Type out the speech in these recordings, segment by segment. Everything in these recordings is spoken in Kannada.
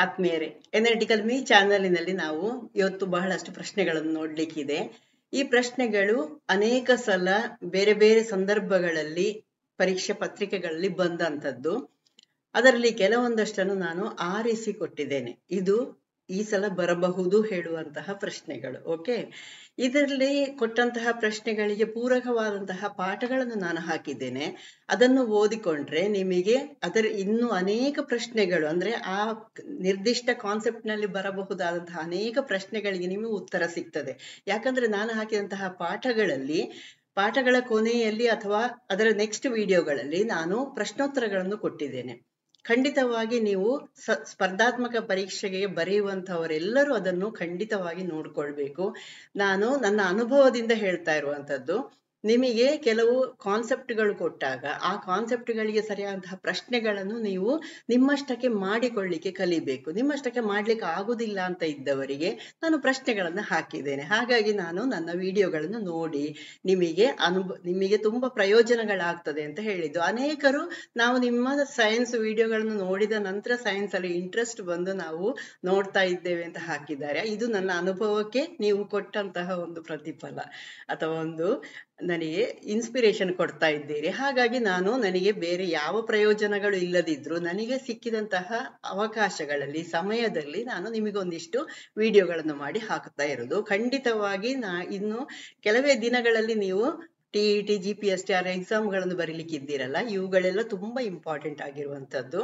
ಆತ್ಮೀಯರೇ, ಎನರ್ಟಿಕಲ್ ಮೀ ಚಾನಲಿನಲ್ಲಿ ನಾವು ಇವತ್ತು ಬಹಳಷ್ಟು ಪ್ರಶ್ನೆಗಳನ್ನು ನೋಡ್ಲಿಕ್ಕಿದೆ. ಈ ಪ್ರಶ್ನೆಗಳು ಅನೇಕ ಸಲ ಬೇರೆ ಬೇರೆ ಸಂದರ್ಭಗಳಲ್ಲಿ ಪರೀಕ್ಷೆ ಪತ್ರಿಕೆಗಳಲ್ಲಿ ಬಂದಂತದ್ದು. ಅದರಲ್ಲಿ ಕೆಲವೊಂದಷ್ಟನ್ನು ನಾನು ಆರಿಸಿ ಕೊಟ್ಟಿದ್ದೇನೆ. ಇದು ಈ ಸಲ ಬರಬಹುದು ಹೇಳುವಂತಹ ಪ್ರಶ್ನೆಗಳು. ಓಕೆ, ಇದರಲ್ಲಿ ಕೊಟ್ಟಂತಹ ಪ್ರಶ್ನೆಗಳಿಗೆ ಪೂರಕವಾದಂತಹ ಪಾಠಗಳನ್ನು ನಾನು ಹಾಕಿದ್ದೇನೆ. ಅದನ್ನು ಓದಿಕೊಂಡ್ರೆ ನಿಮಗೆ ಅದರ ಇನ್ನೂ ಅನೇಕ ಪ್ರಶ್ನೆಗಳು, ಅಂದ್ರೆ ಆ ನಿರ್ದಿಷ್ಟ ಕಾನ್ಸೆಪ್ಟ್ ನಲ್ಲಿ ಬರಬಹುದಾದಂತಹ ಅನೇಕ ಪ್ರಶ್ನೆಗಳಿಗೆ ನಿಮಗೆ ಉತ್ತರ ಸಿಗ್ತದೆ. ಯಾಕಂದ್ರೆ ನಾನು ಹಾಕಿದಂತಹ ಪಾಠಗಳ ಕೊನೆಯಲ್ಲಿ ಅಥವಾ ಅದರ ನೆಕ್ಸ್ಟ್ ವಿಡಿಯೋಗಳಲ್ಲಿ ನಾನು ಪ್ರಶ್ನೋತ್ತರಗಳನ್ನು ಕೊಟ್ಟಿದ್ದೇನೆ. ಖಂಡಿತವಾಗಿ ನೀವು ಸ್ಪರ್ಧಾತ್ಮಕ ಪರೀಕ್ಷೆಗೆ ಬರೆಯುವಂತವರೆಲ್ಲರೂ ಅದನ್ನು ಖಂಡಿತವಾಗಿ ನೋಡ್ಕೊಳ್ಬೇಕು. ನಾನು ನನ್ನ ಅನುಭವದಿಂದ ಹೇಳ್ತಾ ಇರುವಂತದ್ದು. ನಿಮಗೆ ಕೆಲವು ಕಾನ್ಸೆಪ್ಟ್ಗಳು ಕೊಟ್ಟಾಗ ಆ ಕಾನ್ಸೆಪ್ಟ್ಗಳಿಗೆ ಸರಿಯಾದಂತಹ ಪ್ರಶ್ನೆಗಳನ್ನು ನೀವು ನಿಮ್ಮಷ್ಟಕ್ಕೆ ಮಾಡಿಕೊಳ್ಳಿಕ್ಕೆ ಕಲಿಬೇಕು. ನಿಮ್ಮಷ್ಟಕ್ಕೆ ಮಾಡ್ಲಿಕ್ಕೆ ಆಗುದಿಲ್ಲ ಅಂತ ಇದ್ದವರಿಗೆ ನಾನು ಪ್ರಶ್ನೆಗಳನ್ನು ಹಾಕಿದ್ದೇನೆ. ಹಾಗಾಗಿ ನಾನು ನನ್ನ ವಿಡಿಯೋಗಳನ್ನು ನೋಡಿ ನಿಮಗೆ ತುಂಬಾ ಪ್ರಯೋಜನಗಳಾಗ್ತದೆ ಅಂತ ಹೇಳಿದ್ದು. ಅನೇಕರು ನಾವು ನಿಮ್ಮ ಸೈನ್ಸ್ ವಿಡಿಯೋಗಳನ್ನು ನೋಡಿದ ನಂತರ ಸೈನ್ಸ್ ಅಲ್ಲಿ ಇಂಟ್ರೆಸ್ಟ್ ಬಂದು ನಾವು ನೋಡ್ತಾ ಇದ್ದೇವೆ ಅಂತ ಹಾಕಿದ್ದಾರೆ. ಇದು ನನ್ನ ಅನುಭವಕ್ಕೆ ನೀವು ಕೊಟ್ಟಂತಹ ಒಂದು ಪ್ರತಿಫಲ ಅಥವಾ ಒಂದು ನನಗೆ ಇನ್ಸ್ಪಿರೇಷನ್ ಕೊಡ್ತಾ ಇದ್ದೀರಿ. ಹಾಗಾಗಿ ನನಗೆ ಬೇರೆ ಯಾವ ಪ್ರಯೋಜನಗಳು ಇಲ್ಲದಿದ್ರು ನನಗೆ ಸಿಕ್ಕಿದಂತಹ ಅವಕಾಶಗಳಲ್ಲಿ ಸಮಯದಲ್ಲಿ ನಾನು ನಿಮಗೊಂದಿಷ್ಟು ವಿಡಿಯೋಗಳನ್ನು ಮಾಡಿ ಹಾಕ್ತಾ ಇರೋದು. ಖಂಡಿತವಾಗಿ ಇನ್ನು ಕೆಲವೇ ದಿನಗಳಲ್ಲಿ ನೀವು TET GPSTR ಎಕ್ಸಾಮ್ಗಳನ್ನು ಬರೀಲಿಕ್ಕಿದ್ದೀರಲ್ಲ, ಇವುಗಳೆಲ್ಲ ತುಂಬಾ ಇಂಪಾರ್ಟೆಂಟ್ ಆಗಿರುವಂತದ್ದು.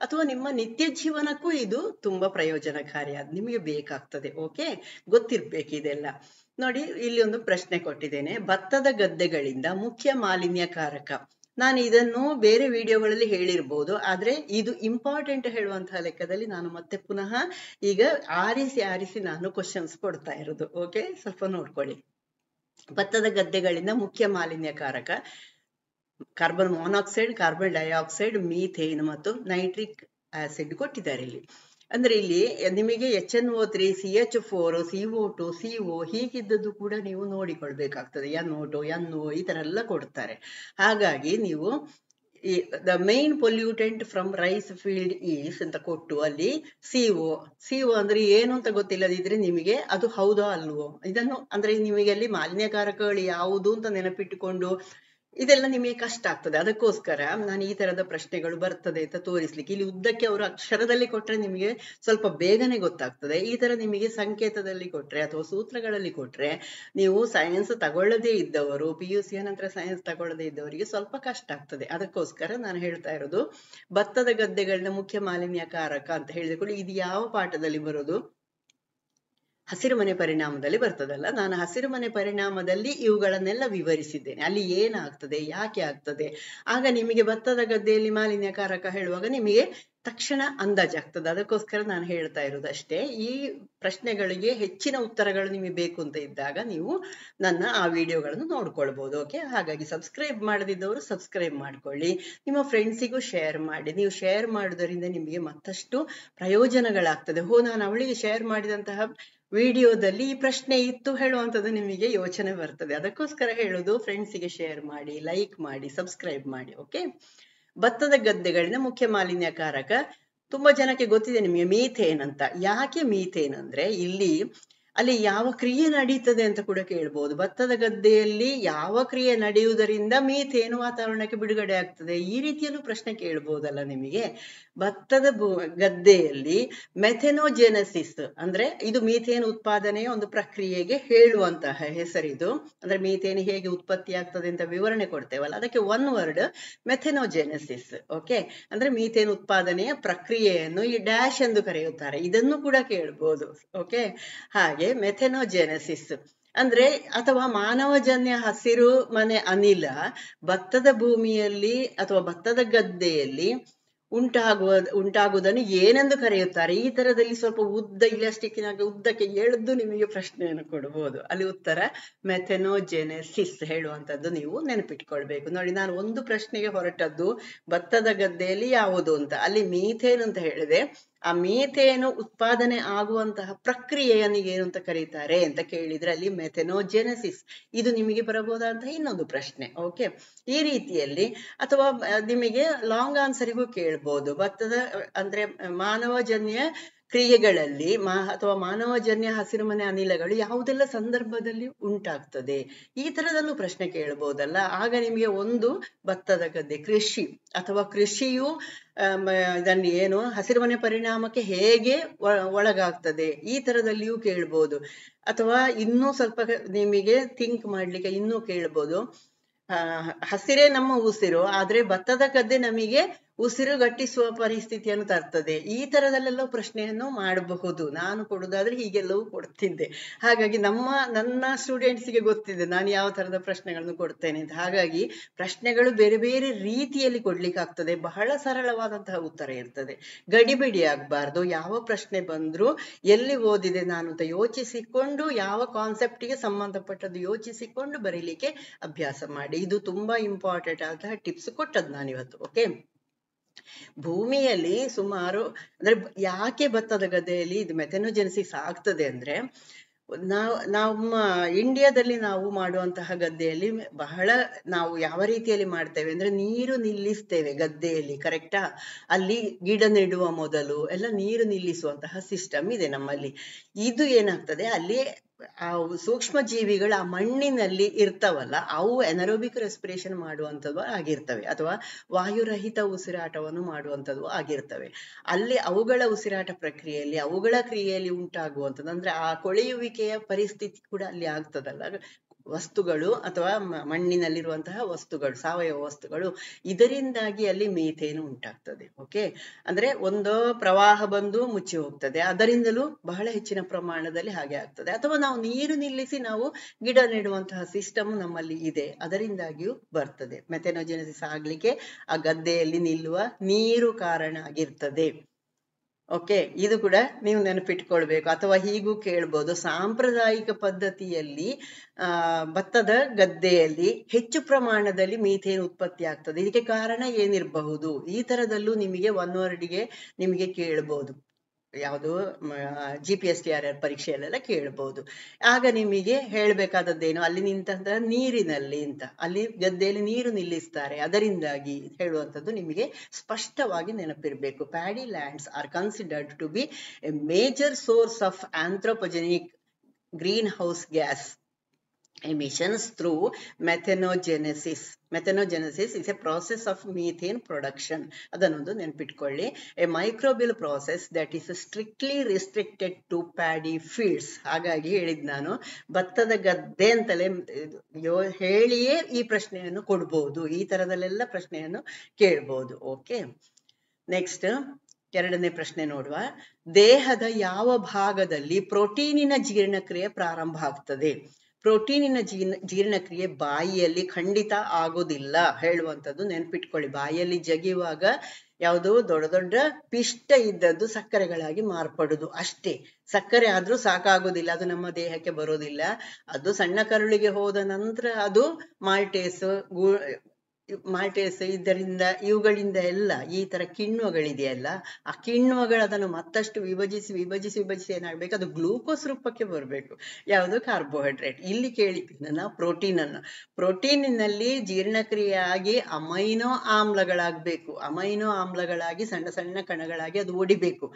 ಅಥವಾ ನಿಮ್ಮ ನಿತ್ಯ ಜೀವನಕ್ಕೂ ಇದು ತುಂಬಾ ಪ್ರಯೋಜನಕಾರಿ, ನಿಮಗೆ ಬೇಕಾಗ್ತದೆ. ಓಕೆ, ಗೊತ್ತಿರ್ಬೇಕು ಇದೆಲ್ಲ. ನೋಡಿ, ಇಲ್ಲಿ ಒಂದು ಪ್ರಶ್ನೆ ಕೊಟ್ಟಿದ್ದೇನೆ. ಭತ್ತದ ಗದ್ದೆಗಳಿಂದ ಮುಖ್ಯ ಮಾಲಿನ್ಯಕಾರಕ. ನಾನು ಇದನ್ನು ಬೇರೆ ವಿಡಿಯೋಗಳಲ್ಲಿ ಹೇಳಿರ್ಬೋದು, ಆದ್ರೆ ಇದು ಇಂಪಾರ್ಟೆಂಟ್ ಹೇಳುವಂತಹ ಲೆಕ್ಕದಲ್ಲಿ ನಾನು ಮತ್ತೆ ಪುನಃ ಈಗ ಆರಿಸಿ ನಾನು ಕ್ವಶನ್ಸ್ ಕೊಡ್ತಾ ಇರೋದು. ಓಕೆ, ಸ್ವಲ್ಪ ನೋಡ್ಕೊಳ್ಳಿ. ಭತ್ತದ ಗದ್ದೆಗಳಿಂದ ಮುಖ್ಯ ಮಾಲಿನ್ಯಕಾರಕ carbon monoxide, carbon dioxide, methane ಮತ್ತು ನೈಟ್ರಿಕ್ ಆಸಿಡ್ ಕೊಟ್ಟಿದ್ದಾರೆ ಇಲ್ಲಿ. ಅಂದ್ರೆ ಇಲ್ಲಿ ನಿಮಗೆ HNO3, CH4, CO2, CO ಹೀಗಿದ್ದದ್ದು ಕೂಡ ನೀವು ನೋಡಿಕೊಳ್ಬೇಕಾಗ್ತದೆ. NO2, NO ಈ ತರ ಎಲ್ಲ ಕೊಡ್ತಾರೆ. ಹಾಗಾಗಿ ನೀವು the main pollutant from rice field is ಅಂತ ಕೊಟ್ಟು ಅಲ್ಲಿ CO ಅಂದ್ರೆ ಏನು ಅಂತ ಗೊತ್ತಿಲ್ಲದಿದ್ರೆ ನಿಮಗೆ ಅದು ಹೌದೋ ಅಲ್ವೋ ಇದನ್ನು ಅಂದ್ರೆ ನಿಮಗೆ ಅಲ್ಲಿ ಮಾಲಿನ್ಯಕಾರಕಗಳು ಯಾವುದು ಅಂತ ನೆನಪಿಟ್ಟುಕೊಂಡು ಇದೆಲ್ಲ ನಿಮಗೆ ಕಷ್ಟ ಆಗ್ತದೆ. ಅದಕ್ಕೋಸ್ಕರ ನಾನು ಈ ತರದ ಪ್ರಶ್ನೆಗಳು ಬರ್ತದೆ ಅಂತ ತೋರಿಸ್ಲಿಕ್ಕೆ ಇಲ್ಲಿ ಉದ್ದಕ್ಕೆ ಅವರು ಅಕ್ಷರದಲ್ಲಿ ಕೊಟ್ರೆ ನಿಮಗೆ ಸ್ವಲ್ಪ ಬೇಗನೆ ಗೊತ್ತಾಗ್ತದೆ. ಈ ತರ ನಿಮಗೆ ಸಂಕೇತದಲ್ಲಿ ಕೊಟ್ರೆ ಅಥವಾ ಸೂತ್ರಗಳಲ್ಲಿ ಕೊಟ್ರೆ ನೀವು ಸೈನ್ಸ್ ತಗೊಳ್ಳದೇ ಇದ್ದವರು, PUC ನಂತರ ಸೈನ್ಸ್ ತಗೊಳ್ಳದೇ ಇದ್ದವರಿಗೆ ಸ್ವಲ್ಪ ಕಷ್ಟ ಆಗ್ತದೆ. ಅದಕ್ಕೋಸ್ಕರ ನಾನು ಹೇಳ್ತಾ ಇರೋದು ಭತ್ತದ ಗದ್ದೆಗಳಿಂದ ಮುಖ್ಯ ಮಾಲಿನ್ಯಕಾರಕ ಅಂತ ಹೇಳಿದ್ರೆ ಇದು ಯಾವ ಪಾಠದಲ್ಲಿ ಬರೋದು? ಹಸಿರುಮನೆ ಪರಿಣಾಮದಲ್ಲಿ ಬರ್ತದಲ್ಲ. ನಾನು ಹಸಿರುಮನೆ ಪರಿಣಾಮದಲ್ಲಿ ಇವುಗಳನ್ನೆಲ್ಲ ವಿವರಿಸಿದ್ದೇನೆ. ಅಲ್ಲಿ ಏನಾಗ್ತದೆ, ಯಾಕೆ ಆಗ್ತದೆ, ಆಗ ನಿಮಗೆ ಭತ್ತದ ಗದ್ದೆಯಲ್ಲಿ ಮಾಲಿನ್ಯಕಾರಕ ಹೇಳುವಾಗ ನಿಮಗೆ ತಕ್ಷಣ ಅಂದಾಜಾಗ್ತದೆ. ಅದಕ್ಕೋಸ್ಕರ ನಾನು ಹೇಳ್ತಾ ಇರೋದಷ್ಟೇ. ಈ ಪ್ರಶ್ನೆಗಳಿಗೆ ಹೆಚ್ಚಿನ ಉತ್ತರಗಳು ನಿಮಗೆ ಬೇಕು ಅಂತ ಇದ್ದಾಗ ನೀವು ನನ್ನ ಆ ವಿಡಿಯೋಗಳನ್ನು ನೋಡ್ಕೊಳ್ಬಹುದು. ಓಕೆ, ಹಾಗಾಗಿ ಸಬ್ಸ್ಕ್ರೈಬ್ ಮಾಡದಿದ್ದವರು ಸಬ್ಸ್ಕ್ರೈಬ್ ಮಾಡ್ಕೊಳ್ಳಿ, ನಿಮ್ಮ ಫ್ರೆಂಡ್ಸಿಗೂ ಶೇರ್ ಮಾಡಿ. ನೀವು ಶೇರ್ ಮಾಡೋದರಿಂದ ನಿಮಗೆ ಮತ್ತಷ್ಟು ಪ್ರಯೋಜನಗಳಾಗ್ತದೆ. ನಾನು ಅವಳಿಗೆ ಶೇರ್ ಮಾಡಿದಂತಹ ವಿಡಿಯೋದಲ್ಲಿ ಈ ಪ್ರಶ್ನೆ ಇತ್ತು ಹೇಳುವಂಥದ್ದು ನಿಮಗೆ ಯೋಚನೆ ಬರ್ತದೆ. ಅದಕ್ಕೋಸ್ಕರ ಹೇಳೋದು ಫ್ರೆಂಡ್ಸಿಗೆ ಶೇರ್ ಮಾಡಿ, ಲೈಕ್ ಮಾಡಿ, ಸಬ್ಸ್ಕ್ರೈಬ್ ಮಾಡಿ. ಓಕೆ, ಭತ್ತದ ಗದ್ದೆಗಳಿಂದ ಮುಖ್ಯ ಮಾಲಿನ್ಯಕಾರಕ ತುಂಬಾ ಜನಕ್ಕೆ ಗೊತ್ತಿದೆ ನಿಮಗೆ ಮೀಥೇನ್ ಅಂತ. ಯಾಕೆ ಮೀಥೇನ್ ಅಂದ್ರೆ ಅಲ್ಲಿ ಯಾವ ಕ್ರಿಯೆ ನಡೀತದೆ ಅಂತ ಕೂಡ ಕೇಳ್ಬೋದು. ಭತ್ತದ ಗದ್ದೆಯಲ್ಲಿ ಯಾವ ಕ್ರಿಯೆ ನಡೆಯುವುದರಿಂದ ಮೀಥೇನ್ ವಾತಾವರಣಕ್ಕೆ ಬಿಡುಗಡೆ ಆಗ್ತದೆ, ಈ ರೀತಿಯಲ್ಲೂ ಪ್ರಶ್ನೆ ಕೇಳ್ಬೋದಲ್ಲ ನಿಮಗೆ. ಭತ್ತದ ಗದ್ದೆಯಲ್ಲಿ ಮೆಥೆನೋಜೆನೆಸಿಸ್ ಅಂದ್ರೆ ಇದು ಮೀಥೇನ್ ಉತ್ಪಾದನೆಯ ಒಂದು ಪ್ರಕ್ರಿಯೆಗೆ ಹೇಳುವಂತಹ ಹೆಸರಿದು. ಅಂದ್ರೆ ಮೀಥೇನ್ ಹೇಗೆ ಉತ್ಪತ್ತಿ ಆಗ್ತದೆ ಅಂತ ವಿವರಣೆ ಕೊಡ್ತೇವಲ್ಲ, ಅದಕ್ಕೆ ಒನ್ ವರ್ಡ್ ಮೆಥೆನೋಜೆನೆಸಿಸ್. ಓಕೆ, ಅಂದ್ರೆ ಮೀಥೇನ್ ಉತ್ಪಾದನೆಯ ಪ್ರಕ್ರಿಯೆಯನ್ನು ಈ ಡ್ಯಾಶ್ ಎಂದು ಕರೆಯುತ್ತಾರೆ, ಇದನ್ನು ಕೂಡ ಕೇಳ್ಬೋದು. ಓಕೆ, ಹಾಗೆ ಮೆಥೆನೋಜೆನೆಸಿಸ್ ಅಂದ್ರೆ ಅಥವಾ ಮಾನವಜನ್ಯ ಹಸಿರು ಮನೆ ಅನಿಲ ಭತ್ತದ ಭೂಮಿಯಲ್ಲಿ ಅಥವಾ ಭತ್ತದ ಗದ್ದೆಯಲ್ಲಿ ಉಂಟಾಗುವುದನ್ನು ಏನೆಂದು ಕರೆಯುತ್ತಾರೆ. ಈ ತರದಲ್ಲಿ ಸ್ವಲ್ಪ ಇಲಾಸ್ಟಿಕ್ಕಿನಾಗ ಉದ್ದಕ್ಕೆ ಎಳೆದು ನಿಮಗೆ ಪ್ರಶ್ನೆಯನ್ನು ಕೊಡಬಹುದು. ಅಲ್ಲಿ ಉತ್ತರ ಮೆಥೆನೋಜೆನೆಸಿಸ್ ಹೇಳುವಂತದ್ದು ನೀವು ನೆನಪಿಟ್ಕೊಳ್ಬೇಕು. ನೋಡಿ, ನಾನು ಒಂದು ಪ್ರಶ್ನೆಗೆ ಹೊರಟದ್ದು ಭತ್ತದ ಗದ್ದೆಯಲ್ಲಿ ಯಾವುದು ಅಂತ. ಅಲ್ಲಿ ಮೀಥೇನ್ ಅಂತ ಹೇಳಿದೆ. ಆ ಮೀಥೇನು ಉತ್ಪಾದನೆ ಆಗುವಂತಹ ಪ್ರಕ್ರಿಯೆಯನ್ನು ಏನು ಅಂತ ಕರೀತಾರೆ ಅಂತ ಕೇಳಿದ್ರೆ ಅಲ್ಲಿ ಮೆಥೆನೋಜೆನೆಸಿಸ್. ಇದು ನಿಮಗೆ ಬರಬಹುದಂತಹ ಇನ್ನೊಂದು ಪ್ರಶ್ನೆ. ಓಕೆ, ಈ ರೀತಿಯಲ್ಲಿ ಅಥವಾ ನಿಮಗೆ ಲಾಂಗ್ ಆನ್ಸರಿಗೂ ಕೇಳ್ಬೋದು. ಭತ್ತದ ಅಂದ್ರೆ ಮಾನವಜನ್ಯ ಕ್ರಿಯೆಗಳಲ್ಲಿ ಅಥವಾ ಮಾನವಜನ್ಯ ಹಸಿರುಮನೆ ಅನಿಲಗಳು ಯಾವುದೆಲ್ಲ ಸಂದರ್ಭದಲ್ಲಿ ಉಂಟಾಗ್ತದೆ, ಈ ತರದಲ್ಲೂ ಪ್ರಶ್ನೆ ಕೇಳಬಹುದಲ್ಲ. ಆಗ ನಿಮಗೆ ಒಂದು ಭತ್ತದ ಗದ್ದೆ ಕೃಷಿ ಅಥವಾ ಕೃಷಿಯು ಇದನ್ನು ಏನು ಹಸಿರುಮನೆ ಪರಿಣಾಮಕ್ಕೆ ಹೇಗೆ ಒಳಗಾಗ್ತದೆ ಈ ತರದಲ್ಲಿಯೂ ಕೇಳ್ಬೋದು. ಅಥವಾ ಇನ್ನೂ ಸ್ವಲ್ಪ ನಿಮಗೆ ಥಿಂಕ್ ಮಾಡ್ಲಿಕ್ಕೆ ಇನ್ನೂ ಕೇಳ್ಬೋದು, ಹಸಿರೇ ನಮ್ಮ ಉಸಿರು, ಆದ್ರೆ ಭತ್ತದ ಗದ್ದೆ ನಮಗೆ ಉಸಿರುಗಟ್ಟಿಸುವ ಪರಿಸ್ಥಿತಿಯನ್ನು ತರ್ತದೆ. ಈ ತರದಲ್ಲೆಲ್ಲ ಪ್ರಶ್ನೆಯನ್ನು ಮಾಡಬಹುದು. ನಾನು ಕೊಡುದಾದ್ರೆ ಹೀಗೆಲ್ಲವೂ ಕೊಡ್ತಿದ್ದೆ. ಹಾಗಾಗಿ ನನ್ನ ಸ್ಟೂಡೆಂಟ್ಸ್ಗೆ ಗೊತ್ತಿದೆ ನಾನು ಯಾವ ತರದ ಪ್ರಶ್ನೆಗಳನ್ನು ಕೊಡ್ತೇನೆ ಅಂತ. ಹಾಗಾಗಿ ಪ್ರಶ್ನೆಗಳು ಬೇರೆ ಬೇರೆ ರೀತಿಯಲ್ಲಿ ಕೊಡ್ಲಿಕ್ಕೆ ಆಗ್ತದೆ. ಬಹಳ ಸರಳವಾದಂತಹ ಉತ್ತರ ಇರ್ತದೆ. ಗಡಿಬಿಡಿ ಆಗ್ಬಾರ್ದು. ಯಾವ ಪ್ರಶ್ನೆ ಬಂದ್ರು ಎಲ್ಲಿ ಓದಿದೆ ನಾನು ಅಂತ ಯೋಚಿಸಿಕೊಂಡು, ಯಾವ ಕಾನ್ಸೆಪ್ಟಿಗೆ ಸಂಬಂಧಪಟ್ಟದ್ದು ಯೋಚಿಸಿಕೊಂಡು ಬರೀಲಿಕ್ಕೆ ಅಭ್ಯಾಸ ಮಾಡಿ. ಇದು ತುಂಬಾ ಇಂಪಾರ್ಟೆಂಟ್ ಆದಂತಹ ಟಿಪ್ಸ್ ಕೊಟ್ಟದ್ದು ನಾನಿವತ್ತು. ಓಕೆ, ಭೂಮಿಯಲ್ಲಿ ಸುಮಾರು ಅಂದ್ರೆ ಯಾಕೆ ಭತ್ತದ ಗದ್ದೆಯಲ್ಲಿ ಇದು ಮೆಥನೋಜೆನಿಸಿಸ್ ಆಗ್ತದೆ ಅಂದ್ರೆ, ನಮ್ಮ ಇಂಡಿಯಾದಲ್ಲಿ ನಾವು ಮಾಡುವಂತಹ ಗದ್ದೆಯಲ್ಲಿ ನಾವು ಯಾವ ರೀತಿಯಲ್ಲಿ ಮಾಡ್ತೇವೆ ಅಂದ್ರೆ, ನೀರು ನಿಲ್ಲಿಸ್ತೇವೆ ಗದ್ದೆಯಲ್ಲಿ, ಕರೆಕ್ಟಾ? ಅಲ್ಲಿ ಗಿಡ ನೆಡುವ ಮೊದಲು ಎಲ್ಲ ನೀರು ನಿಲ್ಲಿಸುವಂತಹ ಸಿಸ್ಟಮ್ ಇದೆ ನಮ್ಮಲ್ಲಿ. ಇದು ಏನಾಗ್ತದೆ, ಅಲ್ಲಿ ಆ ಸೂಕ್ಷ್ಮ ಜೀವಿಗಳು ಆ ಮಣ್ಣಿನಲ್ಲಿ ಇರ್ತಾವಲ್ಲ, ಅವು ಎನರೋಬಿಕ್ ರೆಸ್ಪಿರೇಷನ್ ಮಾಡುವಂಥದ್ದು ಆಗಿರ್ತವೆ, ಅಥವಾ ವಾಯುರಹಿತ ಉಸಿರಾಟವನ್ನು ಮಾಡುವಂಥದ್ದು ಆಗಿರ್ತವೆ. ಅಲ್ಲಿ ಅವುಗಳ ಉಸಿರಾಟ ಪ್ರಕ್ರಿಯೆಯಲ್ಲಿ, ಅವುಗಳ ಕ್ರಿಯೆಯಲ್ಲಿ ಉಂಟಾಗುವಂಥದ್ದು ಅಂದ್ರೆ ಆ ಕೊಳೆಯುವಿಕೆಯ ಪರಿಸ್ಥಿತಿ ಕೂಡ ಅಲ್ಲಿ ಆಗ್ತದಲ್ಲ. ವಸ್ತುಗಳು ಅಥವಾ ಮಣ್ಣಿನಲ್ಲಿರುವಂತಹ ವಸ್ತುಗಳು, ಸಾವಯವ ವಸ್ತುಗಳು, ಇದರಿಂದಾಗಿ ಅಲ್ಲಿ ಮೀಥೇನ್ ಉಂಟಾಗ್ತದೆ. ಓಕೆ, ಅಂದ್ರೆ ಒಂದು ಪ್ರವಾಹ ಬಂದು ಮುಚ್ಚಿ ಹೋಗ್ತದೆ, ಅದರಿಂದಲೂ ಬಹಳ ಹೆಚ್ಚಿನ ಪ್ರಮಾಣದಲ್ಲಿ ಹಾಗೆ ಆಗ್ತದೆ. ಅಥವಾ ನಾವು ನೀರು ನಿಲ್ಲಿಸಿ ನಾವು ಗಿಡ ನೆಡುವಂತಹ ಸಿಸ್ಟಮ್ ನಮ್ಮಲ್ಲಿ ಇದೆ, ಅದರಿಂದಾಗಿಯೂ ಬರ್ತದೆ. ಮೆಥನೋಜೆನಿಸಿಸ್ ಆಗ್ಲಿಕ್ಕೆ ಆ ಗದ್ದೆಯಲ್ಲಿ ನಿಲ್ಲುವ ನೀರು ಕಾರಣ ಆಗಿರ್ತದೆ. ಓಕೆ, ಇದು ಕೂಡ ನೀವು ನೆನಪಿಟ್ಕೊಳ್ಬೇಕು. ಅಥವಾ ಹೀಗೂ ಕೇಳ್ಬೋದು, ಸಾಂಪ್ರದಾಯಿಕ ಪದ್ಧತಿಯಲ್ಲಿ ಭತ್ತದ ಗದ್ದೆಯಲ್ಲಿ ಹೆಚ್ಚು ಪ್ರಮಾಣದಲ್ಲಿ ಮೀಥೇನ್ ಉತ್ಪತ್ತಿ ಆಗ್ತದೆ, ಇದಕ್ಕೆ ಕಾರಣ ಏನಿರಬಹುದು? ಈ ತರದಲ್ಲೂ ನಿಮಗೆ ಒನ್ ವರ್ಡ್ಗೆ ನಿಮಗೆ ಕೇಳ್ಬೋದು. ಯಾವುದು GPSTRR ಪರೀಕ್ಷೆಯಲ್ಲೆಲ್ಲ ಕೇಳ್ಬಹುದು. ಆಗ ನಿಮಗೆ ಹೇಳ್ಬೇಕಾದದ್ದೇನು, ಅಲ್ಲಿ ನಿಂತಹ ನೀರಿನಲ್ಲಿ ಅಂತ, ಅಲ್ಲಿ ಗದ್ದೆಯಲ್ಲಿ ನೀರು ನಿಲ್ಲಿಸ್ತಾರೆ, ಅದರಿಂದಾಗಿ ಹೇಳುವಂಥದ್ದು ನಿಮಗೆ ಸ್ಪಷ್ಟವಾಗಿ ನೆನಪಿರ್ಬೇಕು. Paddy lands are considered to be a major source of anthropogenic greenhouse gas emissions through methanogenesis. Methanogenesis is a process of methane production. ಅದನ್ನೊಂದು ನೆನಪಿಟ್ಕೊಳ್ಳಿ. A microbial process that is strictly restricted to paddy fields. ಹಾಗಾಗಿ ಹೇಳಿದ್ ನಾನು, ಭತ್ತದ ಗದ್ದೆ ಅಂತಲೇ ಹೇಳಿಯೇ ಈ ಪ್ರಶ್ನೆಯನ್ನು ಕೊಡ್ಬೋದು. ಈ ತರದಲ್ಲೆಲ್ಲ ಪ್ರಶ್ನೆಯನ್ನು ಕೇಳ್ಬೋದು. ಓಕೆ, ನೆಕ್ಸ್ಟ್ ಎರಡನೇ ಪ್ರಶ್ನೆ ನೋಡುವ. ದೇಹದ ಯಾವ ಭಾಗದಲ್ಲಿ ಪ್ರೋಟೀನಿನ ಜೀರ್ಣಕ್ರಿಯೆ ಪ್ರಾರಂಭ ಆಗ್ತದೆ? ಪ್ರೋಟೀನಿನ ಜೀರ್ಣಕ್ರಿಯೆ ಬಾಯಿಯಲ್ಲಿ ಖಂಡಿತ ಆಗೋದಿಲ್ಲ ಹೇಳುವಂಥದ್ದು ನೆನ್ಪಿಟ್ಕೊಳ್ಳಿ. ಬಾಯಿಯಲ್ಲಿ ಜಗಿಯುವಾಗ ಯಾವುದು ದೊಡ್ಡ ದೊಡ್ಡ ಪಿಷ್ಟ ಇದ್ದದ್ದು ಸಕ್ಕರೆಗಳಾಗಿ ಮಾರ್ಪಡುದು ಅಷ್ಟೇ. ಸಕ್ಕರೆ ಆದ್ರೂ ಸಾಕಾಗೋದಿಲ್ಲ, ಅದು ನಮ್ಮ ದೇಹಕ್ಕೆ ಬರೋದಿಲ್ಲ. ಅದು ಸಣ್ಣ ಕರುಳಿಗೆ ಹೋದ ನಂತರ ಅದು ಮಾಲ್ಟೇಸ್ ಇದರಿಂದ ಇವುಗಳಿಂದ ಎಲ್ಲ ಈ ತರ ಕಿಣ್ವಗಳಿದೆಯಲ್ಲ, ಆ ಕಿಣ್ವಗಳು ಅದನ್ನು ಮತ್ತಷ್ಟು ವಿಭಜಿಸಿ ಏನಾಗ್ಬೇಕು, ಅದು ಗ್ಲೂಕೋಸ್ ರೂಪಕ್ಕೆ ಬರಬೇಕು. ಯಾವುದು? ಕಾರ್ಬೋಹೈಡ್ರೇಟ್. ಇಲ್ಲಿ ಕೇಳಿದ್ದನ್ನ ಪ್ರೋಟೀನಿನಲ್ಲಿ ಜೀರ್ಣಕ್ರಿಯೆ ಆಗಿ ಅಮೈನೋ ಆಮ್ಲಗಳಾಗಬೇಕು. ಅಮೈನೋ ಆಮ್ಲಗಳಾಗಿ ಸಣ್ಣ ಸಣ್ಣ ಕಣಗಳಾಗಿ ಅದು ಒಡಿಬೇಕು.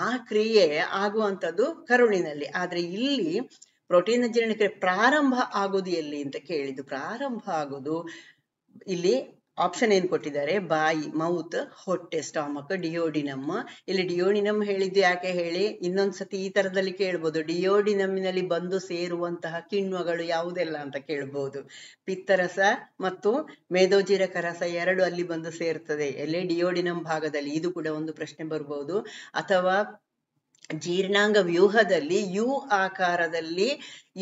ಆ ಕ್ರಿಯೆ ಆಗುವಂಥದ್ದು ಕರುಳಿನಲ್ಲಿ. ಆದ್ರೆ ಇಲ್ಲಿ ಪ್ರೋಟೀನ್ ಜೀರ್ಣಕ್ರಿಯೆ ಪ್ರಾರಂಭ ಆಗೋದು ಎಲ್ಲಿ ಅಂತ ಕೇಳಿದ್ದು. ಪ್ರಾರಂಭ ಆಗೋದು ಇಲ್ಲಿ ಆಪ್ಷನ್ ಏನ್ ಕೊಟ್ಟಿದ್ದಾರೆ, ಬಾಯಿ, ಮೌತ್, ಹೊಟ್ಟೆ, ಸ್ಟಾಮಕ್, ಡಿಯೋಡಿನಮ್. ಇಲ್ಲಿ ಡಿಯೋಡಿನಮ್ ಹೇಳಿದ್ದು ಯಾಕೆ ಹೇಳಿ, ಇನ್ನೊಂದ್ಸತಿ ಈ ತರದಲ್ಲಿ ಕೇಳ್ಬೋದು. ಡಿಯೋಡಿನಮ್ಮಿನಲ್ಲಿ ಬಂದು ಸೇರುವಂತಹ ಕಿಣ್ವಗಳು ಯಾವುದೆಲ್ಲ ಅಂತ ಕೇಳ್ಬೋದು. ಪಿತ್ತರಸ ಮತ್ತು ಮೇದೋಜೀರಕ ರಸ ಎರಡು ಅಲ್ಲಿ ಬಂದು ಸೇರ್ತದೆ, ಎಲ್ಲಿ? ಡಿಯೋಡಿನಮ್ ಭಾಗದಲ್ಲಿ. ಇದು ಕೂಡ ಒಂದು ಪ್ರಶ್ನೆ ಬರ್ಬೋದು. ಅಥವಾ ಜೀರ್ಣಾಂಗ ವ್ಯೂಹದಲ್ಲಿ ಯು ಆಕಾರದಲ್ಲಿ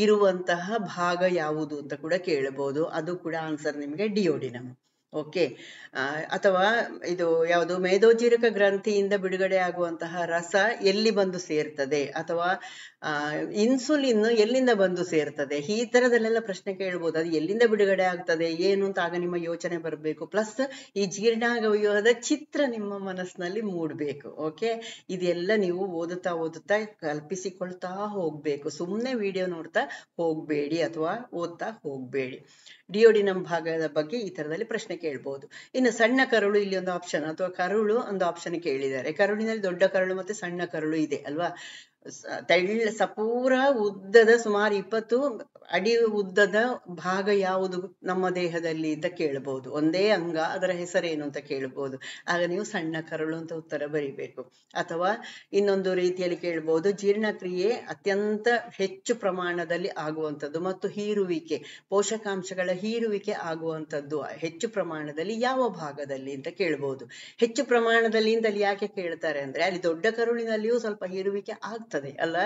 ಇರುವಂತಹ ಭಾಗ ಯಾವುದು ಅಂತ ಕೂಡ ಕೇಳಬಹುದು. ಅದು ಕೂಡ ಆನ್ಸರ್ ನಿಮಗೆ ಡಿಯೋಡಿನಮ್. ಓಕೆ, ಅಥವಾ ಇದು ಯಾವುದು, ಮೇದೋಜೀರಕ ಗ್ರಂಥಿಯಿಂದ ಬಿಡುಗಡೆ ಆಗುವಂತಹ ರಸ ಎಲ್ಲಿ ಬಂದು ಸೇರ್ತದೆ, ಅಥವಾ ಇನ್ಸುಲಿನ್ ಎಲ್ಲಿಂದ ಬಂದು ಸೇರ್ತದೆ, ಈ ತರದಲ್ಲೆಲ್ಲ ಪ್ರಶ್ನೆ ಕೇಳ್ಬೋದು. ಅದು ಎಲ್ಲಿಂದ ಬಿಡುಗಡೆ ಆಗ್ತದೆ ಏನು ಅಂತ ಆಗ ನಿಮ್ಮ ಯೋಚನೆ ಬರಬೇಕು. ಪ್ಲಸ್ ಈ ಜೀರ್ಣಾಂಗ ವ್ಯೂಹದ ಚಿತ್ರ ನಿಮ್ಮ ಮನಸ್ಸಿನಲ್ಲಿ ಮೂಡ್ಬೇಕು. ಓಕೆ, ಇದೆಲ್ಲ ನೀವು ಓದುತ್ತಾ ಕಲ್ಪಿಸಿಕೊಳ್ತಾ ಹೋಗ್ಬೇಕು. ಸುಮ್ಮನೆ ವಿಡಿಯೋ ನೋಡ್ತಾ ಹೋಗ್ಬೇಡಿ ಅಥವಾ ಓದ್ತಾ ಹೋಗ್ಬೇಡಿ. ಡಿಯೋಡಿನಮ್ ಭಾಗದ ಬಗ್ಗೆ ಈ ತರದಲ್ಲಿ ಪ್ರಶ್ನೆ ಕೇಳ್ಬೋದು. ಇನ್ನು ಸಣ್ಣ ಕರುಳು ಇಲ್ಲಿ ಒಂದು ಆಪ್ಷನ್, ಅಥವಾ ಕರುಳು ಒಂದು ಆಪ್ಷನ್ ಕೇಳಿದ್ದಾರೆ. ಕರುಳಿನಲ್ಲಿ ದೊಡ್ಡ ಕರುಳು ಮತ್ತೆ ಸಣ್ಣ ಕರುಳು ಇದೆ ಅಲ್ವಾ. ಸಪೂರ ಉದ್ದದ ಸುಮಾರು 20 ಅಡಿ ಉದ್ದದ ಭಾಗ ಯಾವುದು ನಮ್ಮ ದೇಹದಲ್ಲಿ ಅಂತ ಕೇಳಬಹುದು. ಒಂದೇ ಅಂಗ, ಅದರ ಹೆಸರೇನು ಅಂತ ಕೇಳಬಹುದು. ಆಗ ನೀವು ಸಣ್ಣ ಕರುಳು ಅಂತ ಉತ್ತರ ಬರಿಬೇಕು. ಅಥವಾ ಇನ್ನೊಂದು ರೀತಿಯಲ್ಲಿ ಕೇಳಬಹುದು, ಜೀರ್ಣಕ್ರಿಯೆ ಅತ್ಯಂತ ಹೆಚ್ಚು ಪ್ರಮಾಣದಲ್ಲಿ ಆಗುವಂಥದ್ದು ಮತ್ತು ಹೀರುವಿಕೆ, ಪೋಷಕಾಂಶಗಳ ಹೀರುವಿಕೆ ಆಗುವಂಥದ್ದು ಹೆಚ್ಚು ಪ್ರಮಾಣದಲ್ಲಿ ಯಾವ ಭಾಗದಲ್ಲಿ ಅಂತ ಕೇಳಬಹುದು. ಹೆಚ್ಚು ಪ್ರಮಾಣದಲ್ಲಿ ಅಂತಲ್ಲಿ ಯಾಕೆ ಕೇಳ್ತಾರೆ ಅಂದ್ರೆ, ಅಲ್ಲಿ ದೊಡ್ಡ ಕರುಳಿನಲ್ಲಿಯೂ ಸ್ವಲ್ಪ ಹೀರುವಿಕೆ ಆಗ್ತದೆ ಅಲ್ಲ,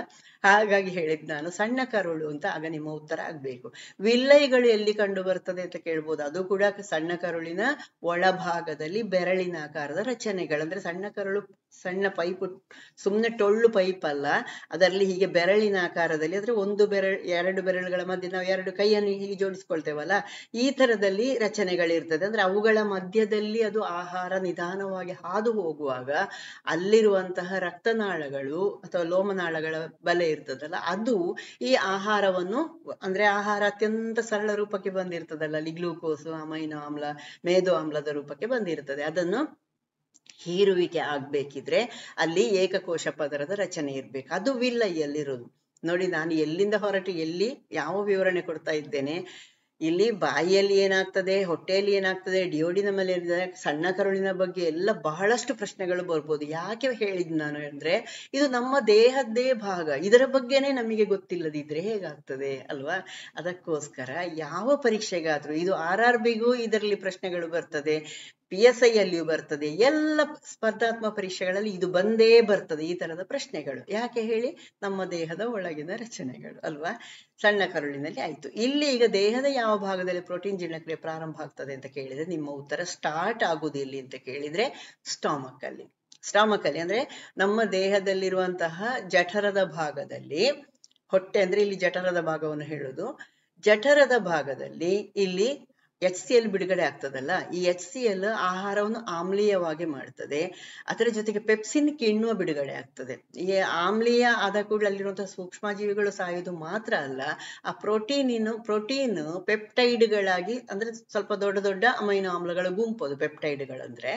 ಹಾಗಾಗಿ ಹೇಳಿದ್ ನಾನು ಸಣ್ಣ ಕರುಳು ಅಂತ. ಆಗ ನಿಮ್ಮ ಉತ್ತರ ಆಗ್ಬೇಕು. ವಿಲ್ಲೈಗಳು ಎಲ್ಲಿ ಕಂಡು ಬರ್ತದೆ ಅಂತ ಕೇಳ್ಬೋದು. ಅದು ಕೂಡ ಸಣ್ಣ ಕರುಳಿನ ಒಳಭಾಗದಲ್ಲಿ ಬೆರಳಿನ ಆಕಾರದ ರಚನೆಗಳು. ಅಂದ್ರೆ ಸಣ್ಣ ಕರುಳು ಸಣ್ಣ ಪೈಪ್, ಸುಮ್ನೆ ಟೊಳ್ಳು ಪೈಪ್ ಅಲ್ಲ, ಅದರಲ್ಲಿ ಹೀಗೆ ಬೆರಳಿನ ಆಕಾರದಲ್ಲಿ, ಅಂದ್ರೆ ಒಂದು ಬೆರಳು ಎರಡು ಬೆರಳುಗಳ ಮಧ್ಯೆ ನಾವು ಎರಡು ಕೈಯನ್ನು ಹೀಗೆ ಜೋಡಿಸ್ಕೊಳ್ತೇವಲ್ಲ, ಈ ತರದಲ್ಲಿ ರಚನೆಗಳಿರ್ತದೆ. ಅಂದ್ರೆ ಅವುಗಳ ಮಧ್ಯದಲ್ಲಿ ಅದು ಆಹಾರ ನಿಧಾನವಾಗಿ ಹಾದು ಹೋಗುವಾಗ ಅಲ್ಲಿರುವಂತಹ ರಕ್ತನಾಳಗಳು ಅಥವಾ ಲೋಮನಾಳಗಳ ಬಲೆ ಇರ್ತದಲ್ಲ, ಅದು ಈ ಆಹಾರವನ್ನು, ಅಂದ್ರೆ ಆಹಾರ ಅತ್ಯಂತ ಸರಳ ರೂಪಕ್ಕೆ ಬಂದಿರ್ತದಲ್ಲ, ಅಲ್ಲಿ ಗ್ಲೂಕೋಸ್, ಅಮೈನೋ ಆಮ್ಲ, ಮೇದೋ ಆಮ್ಲದ ರೂಪಕ್ಕೆ ಬಂದಿರ್ತದೆ. ಅದನ್ನು ಹೀರುವಿಕೆ ಆಗ್ಬೇಕಿದ್ರೆ ಅಲ್ಲಿ ಏಕಕೋಶ ಪದರದ ರಚನೆ ಇರ್ಬೇಕು. ಅದು ವಿಲ್ಲೈಯಲ್ಲಿರೋದು. ನೋಡಿ, ನಾನು ಎಲ್ಲಿಂದ ಹೊರಟು ಎಲ್ಲಿ ಯಾವ ವಿವರಣೆ ಕೊಡ್ತಾ ಇದ್ದೇನೆ. ಇಲ್ಲಿ ಬಾಯಿಯಲ್ಲಿ ಏನಾಗ್ತದೆ, ಹೊಟ್ಟೆಯಲ್ಲಿ ಏನಾಗ್ತದೆ, ಡಿಯೋಡಿನಮ್ ಅಲ್ಲಿ ಏನಿದೆ, ಸಣ್ಣ ಕರುಳಿನ ಬಗ್ಗೆ ಎಲ್ಲ ಬಹಳಷ್ಟು ಪ್ರಶ್ನೆಗಳು ಬರ್ಬೋದು. ಯಾಕೆ ಹೇಳಿದ್ ನಾನು ಅಂದ್ರೆ, ಇದು ನಮ್ಮ ದೇಹದ್ದೇ ಭಾಗ, ಇದರ ಬಗ್ಗೆನೇ ನಮಗೆ ಗೊತ್ತಿಲ್ಲದಿದ್ರೆ ಹೇಗಾಗ್ತದೆ ಅಲ್ವಾ. ಅದಕ್ಕೋಸ್ಕರ ಯಾವ ಪರೀಕ್ಷೆಗಾದ್ರೂ, ಇದು RRBಗೂ ಇದರಲ್ಲಿ ಪ್ರಶ್ನೆಗಳು ಬರ್ತದೆ, PSI ಯಲ್ಲಿಯೂ ಬರ್ತದೆ, ಎಲ್ಲ ಸ್ಪರ್ಧಾತ್ಮಕ ಪರೀಕ್ಷೆಗಳಲ್ಲಿ ಇದು ಬಂದೇ ಬರ್ತದೆ, ಈ ತರದ ಪ್ರಶ್ನೆಗಳು. ಯಾಕೆ ಹೇಳಿ, ನಮ್ಮ ದೇಹದ ಒಳಗಿನ ರಚನೆಗಳು ಅಲ್ವಾ. ಸಣ್ಣ ಕರುಳಿನಲ್ಲಿ ಆಯ್ತು. ಇಲ್ಲಿ ಈಗ ದೇಹದ ಯಾವ ಭಾಗದಲ್ಲಿ ಪ್ರೋಟೀನ್ ಜೀರ್ಣಕ್ರಿಯೆ ಪ್ರಾರಂಭ ಆಗ್ತದೆ ಅಂತ ಕೇಳಿದ್ರೆ, ನಿಮ್ಮ ಉತ್ತರ ಸ್ಟಾರ್ಟ್ ಆಗುದು ಎಲ್ಲಿ ಅಂತ ಕೇಳಿದ್ರೆ ಸ್ಟಾಮಕ್ ಅಲ್ಲಿ. ಸ್ಟಾಮಕ್ ಅಲ್ಲಿ ಅಂದ್ರೆ ನಮ್ಮ ದೇಹದಲ್ಲಿರುವಂತಹ ಜಠರದ ಭಾಗದಲ್ಲಿ, ಹೊಟ್ಟೆ ಅಂದ್ರೆ ಇಲ್ಲಿ ಜಠರದ ಭಾಗವನ್ನು ಹೇಳುದು, ಜಠರದ ಭಾಗದಲ್ಲಿ ಇಲ್ಲಿ HCl ಬಿಡುಗಡೆ ಆಗ್ತದಲ್ಲ, ಈ HCl ಆಹಾರವನ್ನು ಆಮ್ಲೀಯವಾಗಿ ಮಾಡ್ತದೆ. ಅದರ ಜೊತೆಗೆ ಪೆಪ್ಸಿನ್ ಕಿಣ್ವ ಬಿಡುಗಡೆ ಆಗ್ತದೆ. ಈ ಆಮ್ಲೀಯ ಆದ ಕೂಡಲೇ ಅಲ್ಲಿರುವಂತಹ ಸೂಕ್ಷ್ಮ ಜೀವಿಗಳು ಸಾಯುವುದು ಮಾತ್ರ ಅಲ್ಲ, ಆ ಪ್ರೋಟೀನ್ ಪೆಪ್ಟೈಡ್ಗಳಾಗಿ, ಅಂದ್ರೆ ಸ್ವಲ್ಪ ದೊಡ್ಡ ದೊಡ್ಡ ಅಮೈನೋ ಆಮ್ಲಗಳ ಗುಂಪು ಅದು ಪೆಪ್ಟೈಡ್ಗಳಂದ್ರೆ.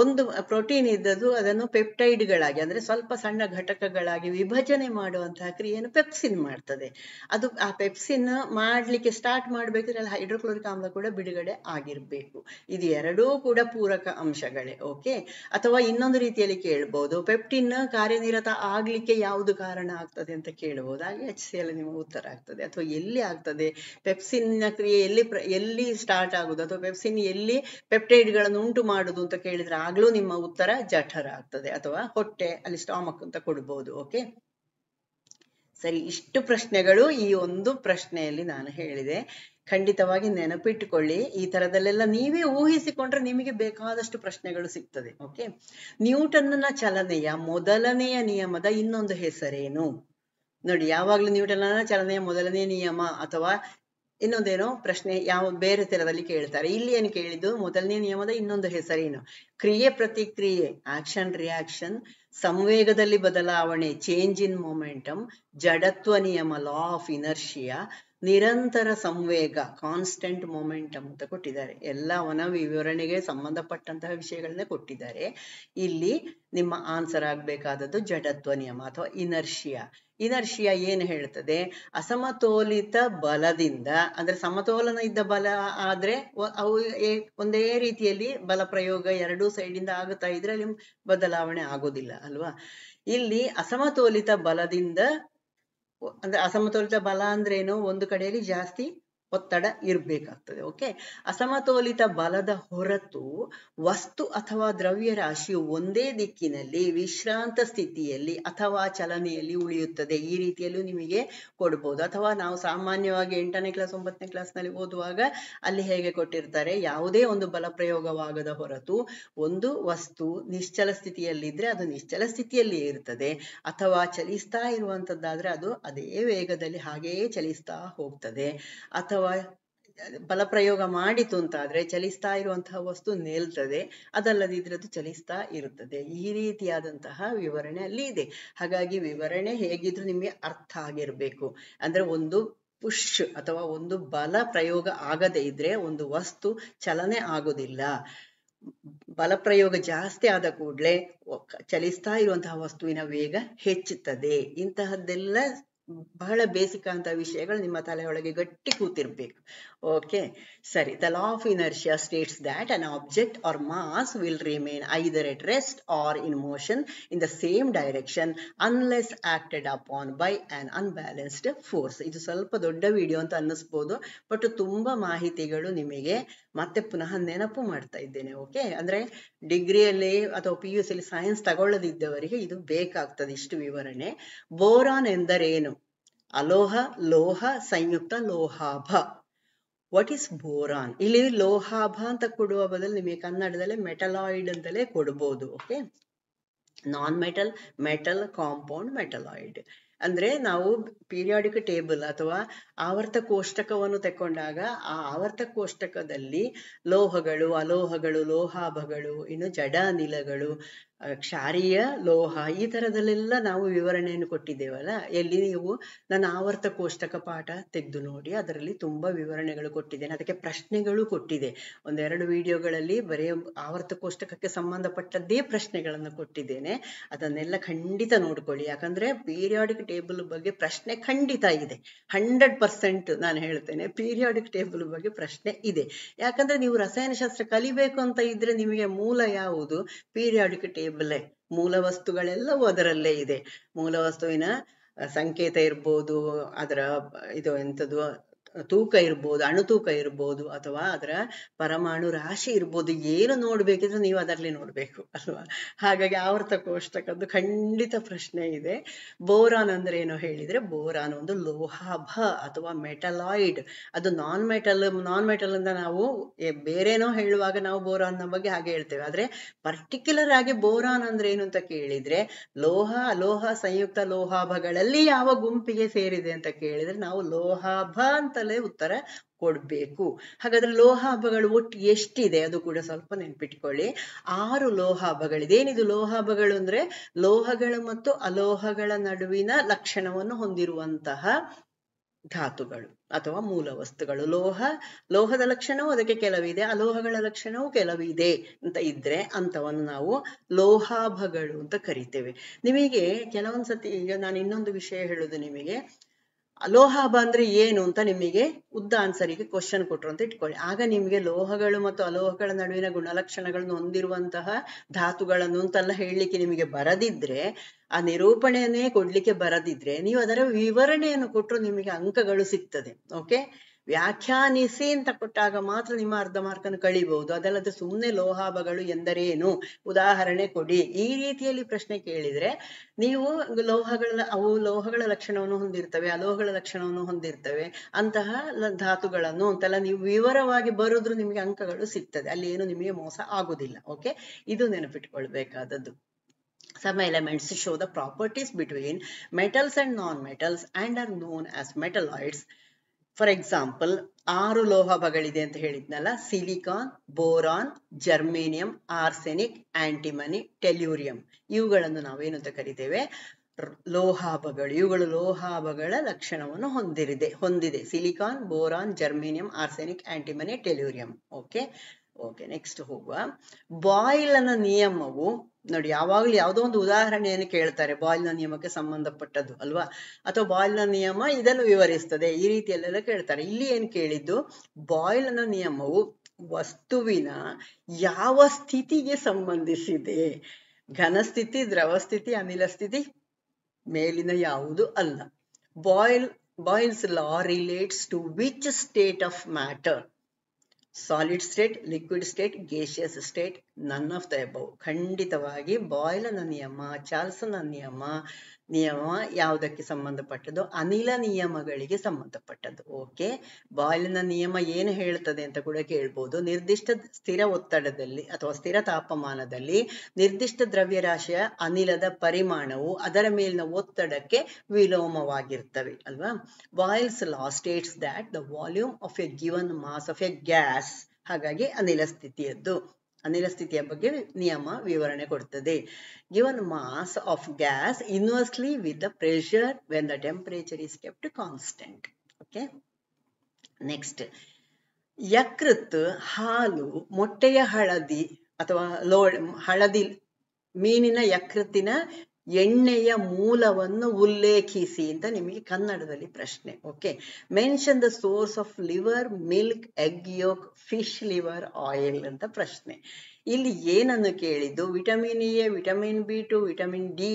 ಒಂದು ಪ್ರೋಟೀನ್ ಇದ್ದದ್ದು ಅದನ್ನು ಪೆಪ್ಟೈಡ್ಗಳಾಗಿ, ಅಂದ್ರೆ ಸ್ವಲ್ಪ ಸಣ್ಣ ಘಟಕಗಳಾಗಿ ವಿಭಜನೆ ಮಾಡುವಂತಹ ಕ್ರಿಯೆಯನ್ನು ಪೆಪ್ಸಿನ್ ಮಾಡ್ತದೆ. ಅದು ಆ ಪೆಪ್ಸಿನ್ ಮಾಡ್ಲಿಕ್ಕೆ ಸ್ಟಾರ್ಟ್ ಮಾಡ್ಬೇಕಾದ್ರೆ ಅಲ್ಲಿ ಹೈಡ್ರೋಕ್ಲೋರಿಕ್ ಆಮ್ಲ ಕೂಡ ಬಿಡುಗಡೆ ಆಗಿರ್ಬೇಕು. ಇದು ಎರಡೂ ಕೂಡ ಪೂರಕ ಅಂಶಗಳೇ. ಓಕೆ. ಅಥವಾ ಇನ್ನೊಂದು ರೀತಿಯಲ್ಲಿ ಕೇಳ್ಬೋದು, ಪೆಪ್ಟಿನ್ ಕಾರ್ಯನಿರತ ಆಗ್ಲಿಕ್ಕೆ ಯಾವುದು ಕಾರಣ ಆಗ್ತದೆ ಅಂತ ಕೇಳಬಹುದು. ಹಾಗೆ HCl ನಿಮ್ಮ ಉತ್ತರ ಆಗ್ತದೆ. ಅಥವಾ ಎಲ್ಲಿ ಆಗ್ತದೆ ಪೆಪ್ಸಿನ್ ಕ್ರಿಯೆ, ಎಲ್ಲಿ ಸ್ಟಾರ್ಟ್ ಆಗುದು, ಅಥವಾ ಪೆಪ್ಸಿನ್ ಎಲ್ಲಿ ಪೆಪ್ಟೈಡ್ಗಳನ್ನು ಉಂಟು ಮಾಡುದು ಅಂತ ಕೇಳಿದ್ರೆ ಆಗ್ಲೂ ನಿಮ್ಮ ಉತ್ತರ ಜಠರ ಆಗ್ತದೆ, ಅಥವಾ ಹೊಟ್ಟೆ, ಅಲ್ಲಿ ಸ್ಟಾಮಕ್ ಅಂತ ಕೊಡ್ಬೋದು. ಓಕೆ ಸರಿ. ಇಷ್ಟು ಪ್ರಶ್ನೆಗಳು ಈ ಒಂದು ಪ್ರಶ್ನೆಯಲ್ಲಿ ನಾನು ಹೇಳಿದೆ. ಖಂಡಿತವಾಗಿ ನೆನಪಿಟ್ಟುಕೊಳ್ಳಿ. ಈ ತರದಲ್ಲೆಲ್ಲ ನೀವೇ ಊಹಿಸಿಕೊಂಡ್ರೆ ನಿಮಗೆ ಬೇಕಾದಷ್ಟು ಪ್ರಶ್ನೆಗಳು ಸಿಗ್ತದೆ. ಓಕೆ. ನ್ಯೂಟನ್ನ ಚಲನೆಯ ಮೊದಲನೆಯ ನಿಯಮದ ಇನ್ನೊಂದು ಹೆಸರೇನು? ನೋಡಿ, ಯಾವಾಗ್ಲೂ ನ್ಯೂಟನ್ನ ಚಲನೆಯ ಮೊದಲನೆಯ ನಿಯಮ ಅಥವಾ ಇನ್ನೊಂದೇನೋ ಪ್ರಶ್ನೆ ಯಾವ ಬೇರೆ ತರದಲ್ಲಿ ಕೇಳ್ತಾರೆ. ಇಲ್ಲಿ ಏನು ಕೇಳಿದ್ದು, ಮೊದಲನೇ ನಿಯಮದ ಇನ್ನೊಂದು ಹೆಸರೇನು? ಕ್ರಿಯೆ ಪ್ರತಿಕ್ರಿಯೆ, ಆಕ್ಷನ್ ರಿಯಾಕ್ಷನ್, ಸಂವೇಗದಲ್ಲಿ ಬದಲಾವಣೆ, ಚೇಂಜ್ ಇನ್ ಮೊಮೆಂಟಮ್, ಜಡತ್ವ ನಿಯಮ, ಲಾ ಆಫ್ ಇನರ್ಷಿಯಾ, ನಿರಂತರ ಸಂವೇಗ, ಕಾನ್ಸ್ಟೆಂಟ್ ಮೊಮೆಂಟಮ್ ಅಂತ ಕೊಟ್ಟಿದ್ದಾರೆ. ಎಲ್ಲವನ್ನ ವಿವರಣೆಗೆ ಸಂಬಂಧಪಟ್ಟಂತಹ ವಿಷಯಗಳನ್ನೇ ಕೊಟ್ಟಿದ್ದಾರೆ. ಇಲ್ಲಿ ನಿಮ್ಮ ಆನ್ಸರ್ ಆಗ್ಬೇಕಾದದ್ದು ಜಡತ್ವ ನಿಯಮ ಅಥವಾ ಇನರ್ಷಿಯಾ. ಇನರ್ಷಿಯಾ ಏನು ಹೇಳ್ತದೆ? ಅಸಮತೋಲಿತ ಬಲದಿಂದ, ಅಂದ್ರೆ ಸಮತೋಲನ ಇದ್ದ ಬಲ ಆದ್ರೆ ಅವು ಒಂದೇ ರೀತಿಯಲ್ಲಿ ಬಲ ಪ್ರಯೋಗ ಎರಡೂ ಸೈಡಿಂದ ಆಗುತ್ತಾ ಇದ್ರೆ ಅಲ್ಲಿ ಬದಲಾವಣೆ ಆಗೋದಿಲ್ಲ ಅಲ್ವಾ. ಇಲ್ಲಿ ಅಸಮತೋಲಿತ ಬಲದಿಂದ, ಅಂದ್ರೆ ಅಸಮತೋಲಿತ ಬಲ ಅಂದ್ರೆ ಏನು, ಒಂದು ಕಡೆಯಲ್ಲಿ ಜಾಸ್ತಿ ಒತ್ತಡ ಇರ್ಬೇಕಾಗ್ತದೆ. ಓಕೆ. ಅಸಮತೋಲಿತ ಬಲದ ಹೊರತು ವಸ್ತು ಅಥವಾ ದ್ರವ್ಯ ರಾಶಿಯು ಒಂದೇ ದಿಕ್ಕಿನಲ್ಲಿ ವಿಶ್ರಾಂತ ಸ್ಥಿತಿಯಲ್ಲಿ ಅಥವಾ ಚಲನೆಯಲ್ಲಿ ಉಳಿಯುತ್ತದೆ. ಈ ರೀತಿಯಲ್ಲೂ ನಿಮಗೆ ಕೊಡ್ಬೋದು. ಅಥವಾ ನಾವು ಸಾಮಾನ್ಯವಾಗಿ 8ನೇ ಕ್ಲಾಸ್ 9ನೇ ಕ್ಲಾಸ್ನಲ್ಲಿ ಓದುವಾಗ ಅಲ್ಲಿ ಹೇಗೆ ಕೊಟ್ಟಿರ್ತಾರೆ, ಯಾವುದೇ ಒಂದು ಬಲ ಪ್ರಯೋಗವಾಗದ ಹೊರತು ಒಂದು ವಸ್ತು ನಿಶ್ಚಲ ಸ್ಥಿತಿಯಲ್ಲಿದ್ರೆ ಅದು ನಿಶ್ಚಲ ಸ್ಥಿತಿಯಲ್ಲಿಯೇ ಇರ್ತದೆ, ಅಥವಾ ಚಲಿಸ್ತಾ ಇರುವಂತದ್ದಾದ್ರೆ ಅದು ಅದೇ ವೇಗದಲ್ಲಿ ಹಾಗೆಯೇ ಚಲಿಸ್ತಾ ಹೋಗ್ತದೆ, ಅಥವಾ ಬಲ ಪ್ರಯೋಗ ಮಾಡಿತು ಅಂತಾದ್ರೆ ಚಲಿಸ್ತಾ ಇರುವಂತಹ ವಸ್ತು ನಿಲ್ತದೆ, ಅದಲ್ಲದಿದ್ರೆ ಅದು ಚಲಿಸ್ತಾ ಇರುತ್ತದೆ. ಈ ರೀತಿಯಾದಂತಹ ವಿವರಣೆ ಅಲ್ಲಿ ಇದೆ. ಹಾಗಾಗಿ ವಿವರಣೆ ಹೇಗಿದ್ರು ನಿಮಗೆ ಅರ್ಥ ಆಗಿರ್ಬೇಕು. ಅಂದ್ರೆ ಒಂದು ಪುಷ್ ಅಥವಾ ಒಂದು ಬಲ ಪ್ರಯೋಗ ಆಗದೇ ಇದ್ರೆ ಒಂದು ವಸ್ತು ಚಲನೆ ಆಗೋದಿಲ್ಲ. ಬಲ ಪ್ರಯೋಗ ಜಾಸ್ತಿ ಆದ ಕೂಡಲೇ ಚಲಿಸ್ತಾ ಇರುವಂತಹ ವಸ್ತುವಿನ ವೇಗ ಹೆಚ್ಚುತ್ತದೆ. ಇಂತಹದ್ದೆಲ್ಲ ಬಹಳ ಬೇಸಿಕ್ ಅಂತ ವಿಷಯಗಳು ನಿಮ್ಮ ತಲೆಯೊಳಗೆ ಗಟ್ಟಿ ಕೂತಿರ್ಬೇಕು. ಓಕೆ, ಸರಿ. The law of inertia states that an object or mass will remain either at rest or in motion in the same direction unless acted upon by an unbalanced force. ಇದು ಸ್ವಲ್ಪ ದೊಡ್ಡ ವಿಡಿಯೋ ಅಂತ ಅನ್ನಿಸ್ಬೋದು, ಬಟ್ ತುಂಬಾ ಮಾಹಿತಿಗಳು ನಿಮಗೆ ಮತ್ತೆ ಪುನಃ ನೆನಪು ಮಾಡ್ತಾ ಇದ್ದೇನೆ. ಓಕೆ, ಅಂದ್ರೆ ಡಿಗ್ರಿಯಲ್ಲಿ ಅಥವಾ PUC ಅಲ್ಲಿ ಸೈನ್ಸ್ ತಗೊಳ್ಳದಿದ್ದವರಿಗೆ ಇದು ಬೇಕಾಗ್ತದೆ ಇಷ್ಟು ವಿವರಣೆ. ಬೋರಾನ್ ಎಂದರೇನು? ಅಲೋಹ, ಲೋಹ, ಸಂಯುಕ್ತ, ಲೋಹಾಭ. What is boron? ಇಲ್ಲಿ ಲೋಹಾಭ ಅಂತ ಕೊಡುವ ಬದಲು ನಿಮಗೆ ಕನ್ನಡದಲ್ಲೇ ಮೆಟಲಾಯ್ಡ್ ಅಂತಲೇ ಕೊಡ್ಬೋದು. Okay, non metal, metal, compound, metalloid. ಅಂದ್ರೆ ನಾವು ಪೀರಿಯಾಡಿಕ್ ಟೇಬಲ್ ಅಥವಾ ಆವರ್ತ ಕೋಷ್ಟಕವನ್ನು ತಕೊಂಡಾಗ ಆ ಆವರ್ತ ಕೋಷ್ಟಕದಲ್ಲಿ ಲೋಹಗಳು, ಅಲೋಹಗಳು, ಲೋಹಾಭಗಳು, ಇನ್ನು ಜಡ ಅನಿಲಗಳು, ಕ್ಷಾರೀಯ ಲೋಹ, ಈ ತರದಲ್ಲೆಲ್ಲ ನಾವು ವಿವರಣೆಯನ್ನು ಕೊಟ್ಟಿದ್ದೇವಲ್ಲ. ಎಲ್ಲಿ ನೀವು ನನ್ನ ಆವರ್ತ ಕೋಷ್ಟಕ ಪಾಠ ತೆಗೆದು ನೋಡಿ, ಅದರಲ್ಲಿ ತುಂಬಾ ವಿವರಣೆಗಳು ಕೊಟ್ಟಿದ್ದೇನೆ. ಅದಕ್ಕೆ ಪ್ರಶ್ನೆಗಳು ಕೊಟ್ಟಿದೆ. ಒಂದೆರಡು ವಿಡಿಯೋಗಳಲ್ಲಿ ಬರೀ ಆವರ್ತ ಕೋಷ್ಟಕಕ್ಕೆ ಸಂಬಂಧಪಟ್ಟದ್ದೇ ಪ್ರಶ್ನೆಗಳನ್ನು ಕೊಟ್ಟಿದ್ದೇನೆ. ಅದನ್ನೆಲ್ಲ ಖಂಡಿತ ನೋಡ್ಕೊಳ್ಳಿ. ಯಾಕಂದ್ರೆ ಪೀರಿಯಾಡಿಕ್ ಟೇಬಲ್ ಬಗ್ಗೆ ಪ್ರಶ್ನೆ ಖಂಡಿತ ಇದೆ. 100% ನಾನು ಹೇಳ್ತೇನೆ, ಪೀರಿಯಾಡಿಕ್ ಟೇಬಲ್ ಬಗ್ಗೆ ಪ್ರಶ್ನೆ ಇದೆ. ಯಾಕಂದ್ರೆ ನೀವು ರಸಾಯನಶಾಸ್ತ್ರ ಕಲಿಬೇಕು ಅಂತ ಇದ್ರೆ ನಿಮಗೆ ಮೂಲ ಯಾವುದು? Periodic table. ಮೂಲ ವಸ್ತುಗಳೆಲ್ಲವೂ ಅದರಲ್ಲೇ ಇದೆ. ಮೂಲ ವಸ್ತುವಿನ ಸಂಕೇತ ಇರ್ಬೋದು, ಅದರ ಇದು ಎಂಥದ್ದು ತೂಕ ಇರ್ಬೋದು, ಅಣುತೂಕ ಇರ್ಬೋದು, ಅಥವಾ ಅದರ ಪರಮಾಣು ರಾಶಿ ಇರ್ಬೋದು. ಏನು ನೋಡ್ಬೇಕಿದ್ರೆ ನೀವು ಅದರಲ್ಲಿ ನೋಡ್ಬೇಕು ಅಲ್ವಾ. ಹಾಗಾಗಿ ಆವರ್ತ ಕೋಷ್ಟಕದ್ದು ಖಂಡಿತ ಪ್ರಶ್ನೆ ಇದೆ. ಬೋರಾನ್ ಅಂದ್ರೆ ಏನು ಹೇಳಿದ್ರೆ, ಬೋರಾನ್ ಒಂದು ಲೋಹಾಭ ಅಥವಾ ಮೆಟಲಾಯ್ಡ್. ಅದು ನಾನ್ ಮೆಟಲ್ ಅಂತ ನಾವು ಬೇರೇನೋ ಹೇಳುವಾಗ ನಾವು ಬೋರಾನ್ ಬಗ್ಗೆ ಹಾಗೆ ಹೇಳ್ತೇವೆ. ಆದ್ರೆ ಪರ್ಟಿಕ್ಯುಲರ್ ಆಗಿ ಬೋರಾನ್ ಅಂದ್ರೆ ಏನು ಅಂತ ಕೇಳಿದ್ರೆ, ಲೋಹ, ಅಲೋಹ, ಸಂಯುಕ್ತ ಲೋಹಾಭಗಳಲ್ಲಿ ಯಾವ ಗುಂಪಿಗೆ ಸೇರಿದೆ ಅಂತ ಕೇಳಿದ್ರೆ ನಾವು ಲೋಹಾಭ ಅಂತಲೇ ಉತ್ತರ ಕೊಡ್ಬೇಕು. ಹಾಗಾದ್ರೆ ಲೋಹಾಭಗಳು ಒಟ್ಟು ಎಷ್ಟಿದೆ ಅದು ಕೂಡ ಸ್ವಲ್ಪ ನೆನ್ಪಿಟ್ಕೊಳ್ಳಿ. 6 ಲೋಹಾಭಗಳಿದೆ. ಏನಿದು ಲೋಹಾಭಗಳು ಅಂದ್ರೆ ಲೋಹಗಳು ಮತ್ತು ಅಲೋಹಗಳ ನಡುವಿನ ಲಕ್ಷಣವನ್ನು ಹೊಂದಿರುವಂತಹ ಧಾತುಗಳು ಅಥವಾ ಮೂಲ ವಸ್ತುಗಳು. ಲೋಹದ ಲಕ್ಷಣವೂ ಅದಕ್ಕೆ ಕೆಲವಿದೆ, ಅಲೋಹಗಳ ಲಕ್ಷಣವೂ ಕೆಲವಿದೆ ಅಂತ ಇದ್ರೆ ಅಂತವನ್ನು ನಾವು ಲೋಹಾಭಗಳು ಅಂತ ಕರಿತೇವೆ. ನಿಮಗೆ ಕೆಲವೊಂದ್ಸತಿ, ಈಗ ನಾನು ಇನ್ನೊಂದು ವಿಷಯ ಹೇಳುದು ನಿಮಗೆ, ಲೋಹಾಭ ಅಂದ್ರೆ ಏನು ಅಂತ ನಿಮಗೆ ಉದ್ದ ಆನ್ಸರಿಗೆ ಕ್ವಶನ್ ಕೊಟ್ರು ಅಂತ ಇಟ್ಕೊಳ್ಳಿ. ಆಗ ನಿಮಗೆ ಲೋಹಗಳು ಮತ್ತು ಅಲೋಹಗಳ ನಡುವಿನ ಗುಣಲಕ್ಷಣಗಳನ್ನು ಹೊಂದಿರುವಂತಹ ಧಾತುಗಳನ್ನು ಅಂತೆಲ್ಲ ಹೇಳಲಿಕ್ಕೆ ನಿಮಗೆ ಬರದಿದ್ರೆ, ಆ ನಿರೂಪಣೆಯನ್ನೇ ಕೊಡ್ಲಿಕ್ಕೆ ಬರದಿದ್ರೆ, ನೀವು ಅದರ ವಿವರಣೆಯನ್ನು ಕೊಟ್ಟರು ನಿಮಗೆ ಅಂಕಗಳು ಸಿಗ್ತದೆ. ಓಕೆ, ವ್ಯಾಖ್ಯಾನಿಸಿ ಅಂತ ಕೊಟ್ಟಾಗ ಮಾತ್ರ ನಿಮ್ಮ ಅರ್ಧ ಮಾರ್ಕನ್ನು ಕಳಿಬಹುದು. ಅದಲ್ಲದೆ ಸುಮ್ಮನೆ ಲೋಹಾಭಗಳು ಎಂದರೇನು, ಉದಾಹರಣೆ ಕೊಡಿ, ಈ ರೀತಿಯಲ್ಲಿ ಪ್ರಶ್ನೆ ಕೇಳಿದ್ರೆ ನೀವು ಅವು ಲೋಹಗಳ ಲಕ್ಷಣವನ್ನು ಹೊಂದಿರ್ತವೆ, ಅಲೋಹಗಳ ಲಕ್ಷಣವನ್ನು ಹೊಂದಿರ್ತವೆ, ಅಂತಹ ಧಾತುಗಳನ್ನು ಅಂತೆಲ್ಲ ನೀವು ವಿವರವಾಗಿ ಬರೆದ್ರು ನಿಮಗೆ ಅಂಕಗಳು ಸಿಗ್ತದೆ. ಅಲ್ಲಿ ಏನು ನಿಮಗೆ ಮೋಸ ಆಗುದಿಲ್ಲ. ಓಕೆ, ಇದು ನೆನಪಿಟ್ಕೊಳ್ಬೇಕಾದದ್ದು. Some elements show the properties between metals and non-metals and are known as metalloids. For example 6 ಲೋಹಭಗಳಿದೆ ಅಂತ ಹೇಳಿದ್ನಲ್ಲ, silicon, boron, germanium, arsenic, antimony, tellurium. ಇವುಗಳನ್ನು ನಾವೇನಂತ ಕರಿತೇವೆ? ಲೋಹಾಭಗಳು. ಇವುಗಳು ಲೋಹಾಭಗಳ ಲಕ್ಷಣವನ್ನು ಹೊಂದಿದೆ. Silicon, boron, germanium, arsenic, antimony, tellurium. Okay, next ಹೋಗುವ. ಬಾಯ್ಲನ ನಿಯಮವು ನೋಡಿ, ಯಾವಾಗಲೂ ಯಾವುದೋ ಒಂದು ಉದಾಹರಣೆಯನ್ನು ಕೇಳ್ತಾರೆ ಬಾಯ್ಲ್ನ ನಿಯಮಕ್ಕೆ ಸಂಬಂಧಪಟ್ಟದ್ದು ಅಲ್ವಾ, ಅಥವಾ ಬಾಯ್ಲ್ನ ನಿಯಮ ಇದನ್ನು ವಿವರಿಸ್ತದೆ, ಈ ರೀತಿಯಲ್ಲೆಲ್ಲ ಕೇಳ್ತಾರೆ. ಇಲ್ಲಿ ಏನ್ ಕೇಳಿದ್ದು, ಬಾಯ್ಲ್ನ ನಿಯಮವು ವಸ್ತುವಿನ ಯಾವ ಸ್ಥಿತಿಗೆ ಸಂಬಂಧಿಸಿದೆ? ಘನಸ್ಥಿತಿ, ದ್ರವ ಸ್ಥಿತಿ, ಅನಿಲ ಸ್ಥಿತಿ, ಮೇಲಿನ ಯಾವುದು ಅಲ್ಲ. Boyle's law relates to which state of matter? Solid state, liquid state, gaseous state, none of the above. ಖಂಡಿತವಾಗಿ ಬಾಯ್ಲನ ನಿಯಮ, ಚಾರ್ಲ್ಸನ ನಿಯಮ ಯಾವುದಕ್ಕೆ ಸಂಬಂಧಪಟ್ಟದ್ದು? ಅನಿಲ ನಿಯಮಗಳಿಗೆ ಸಂಬಂಧಪಟ್ಟದ್ದು. ಓಕೆ, ಬಾಯ್ಲನ ನಿಯಮ ಏನು ಹೇಳ್ತದೆ ಅಂತ ಕೂಡ ಕೇಳ್ಬೋದು. ನಿರ್ದಿಷ್ಟ ಸ್ಥಿರ ಒತ್ತಡದಲ್ಲಿ ಅಥವಾ ಸ್ಥಿರ ತಾಪಮಾನದಲ್ಲಿ ನಿರ್ದಿಷ್ಟ ದ್ರವ್ಯರಾಶಿಯ ಅನಿಲದ ಪರಿಮಾಣವು ಅದರ ಮೇಲಿನ ಒತ್ತಡಕ್ಕೆ ವಿಲೋಮವಾಗಿರ್ತವೆ ಅಲ್ವಾ. Boyle's law states that the volume of a given mass of a gas. ಹಾಗಾಗಿ ಅನಿಲ ಸ್ಥಿತಿಯ ಬಗ್ಗೆ ನಿಯಮ ವಿವರಣೆ ಕೊಡ್ತದೆ. Given mass of gas inversely with the pressure when the temperature is kept constant. Okay. Next, ಯಕೃತ್ ಹಾಲು ಮೊಟ್ಟೆಯ ಹಳದಿ ಅಥವಾ ಹಳದಿ ಮೀನಿನ ಯಕೃತ್ತಿನ ಎಣ್ಣೆಯ ಮೂಲವನ್ನು ಉಲ್ಲೇಖಿಸಿ ಅಂತ ನಿಮಗೆ ಕನ್ನಡದಲ್ಲಿ ಪ್ರಶ್ನೆ. Okay. Mention the source of liver, milk, egg yoke, fish liver oil ಅಂತ ಪ್ರಶ್ನೆ. ಇಲ್ಲಿ ಏನನ್ನು ಕೇಳಿದ್ದು, vitamin A, vitamin B2, vitamin D,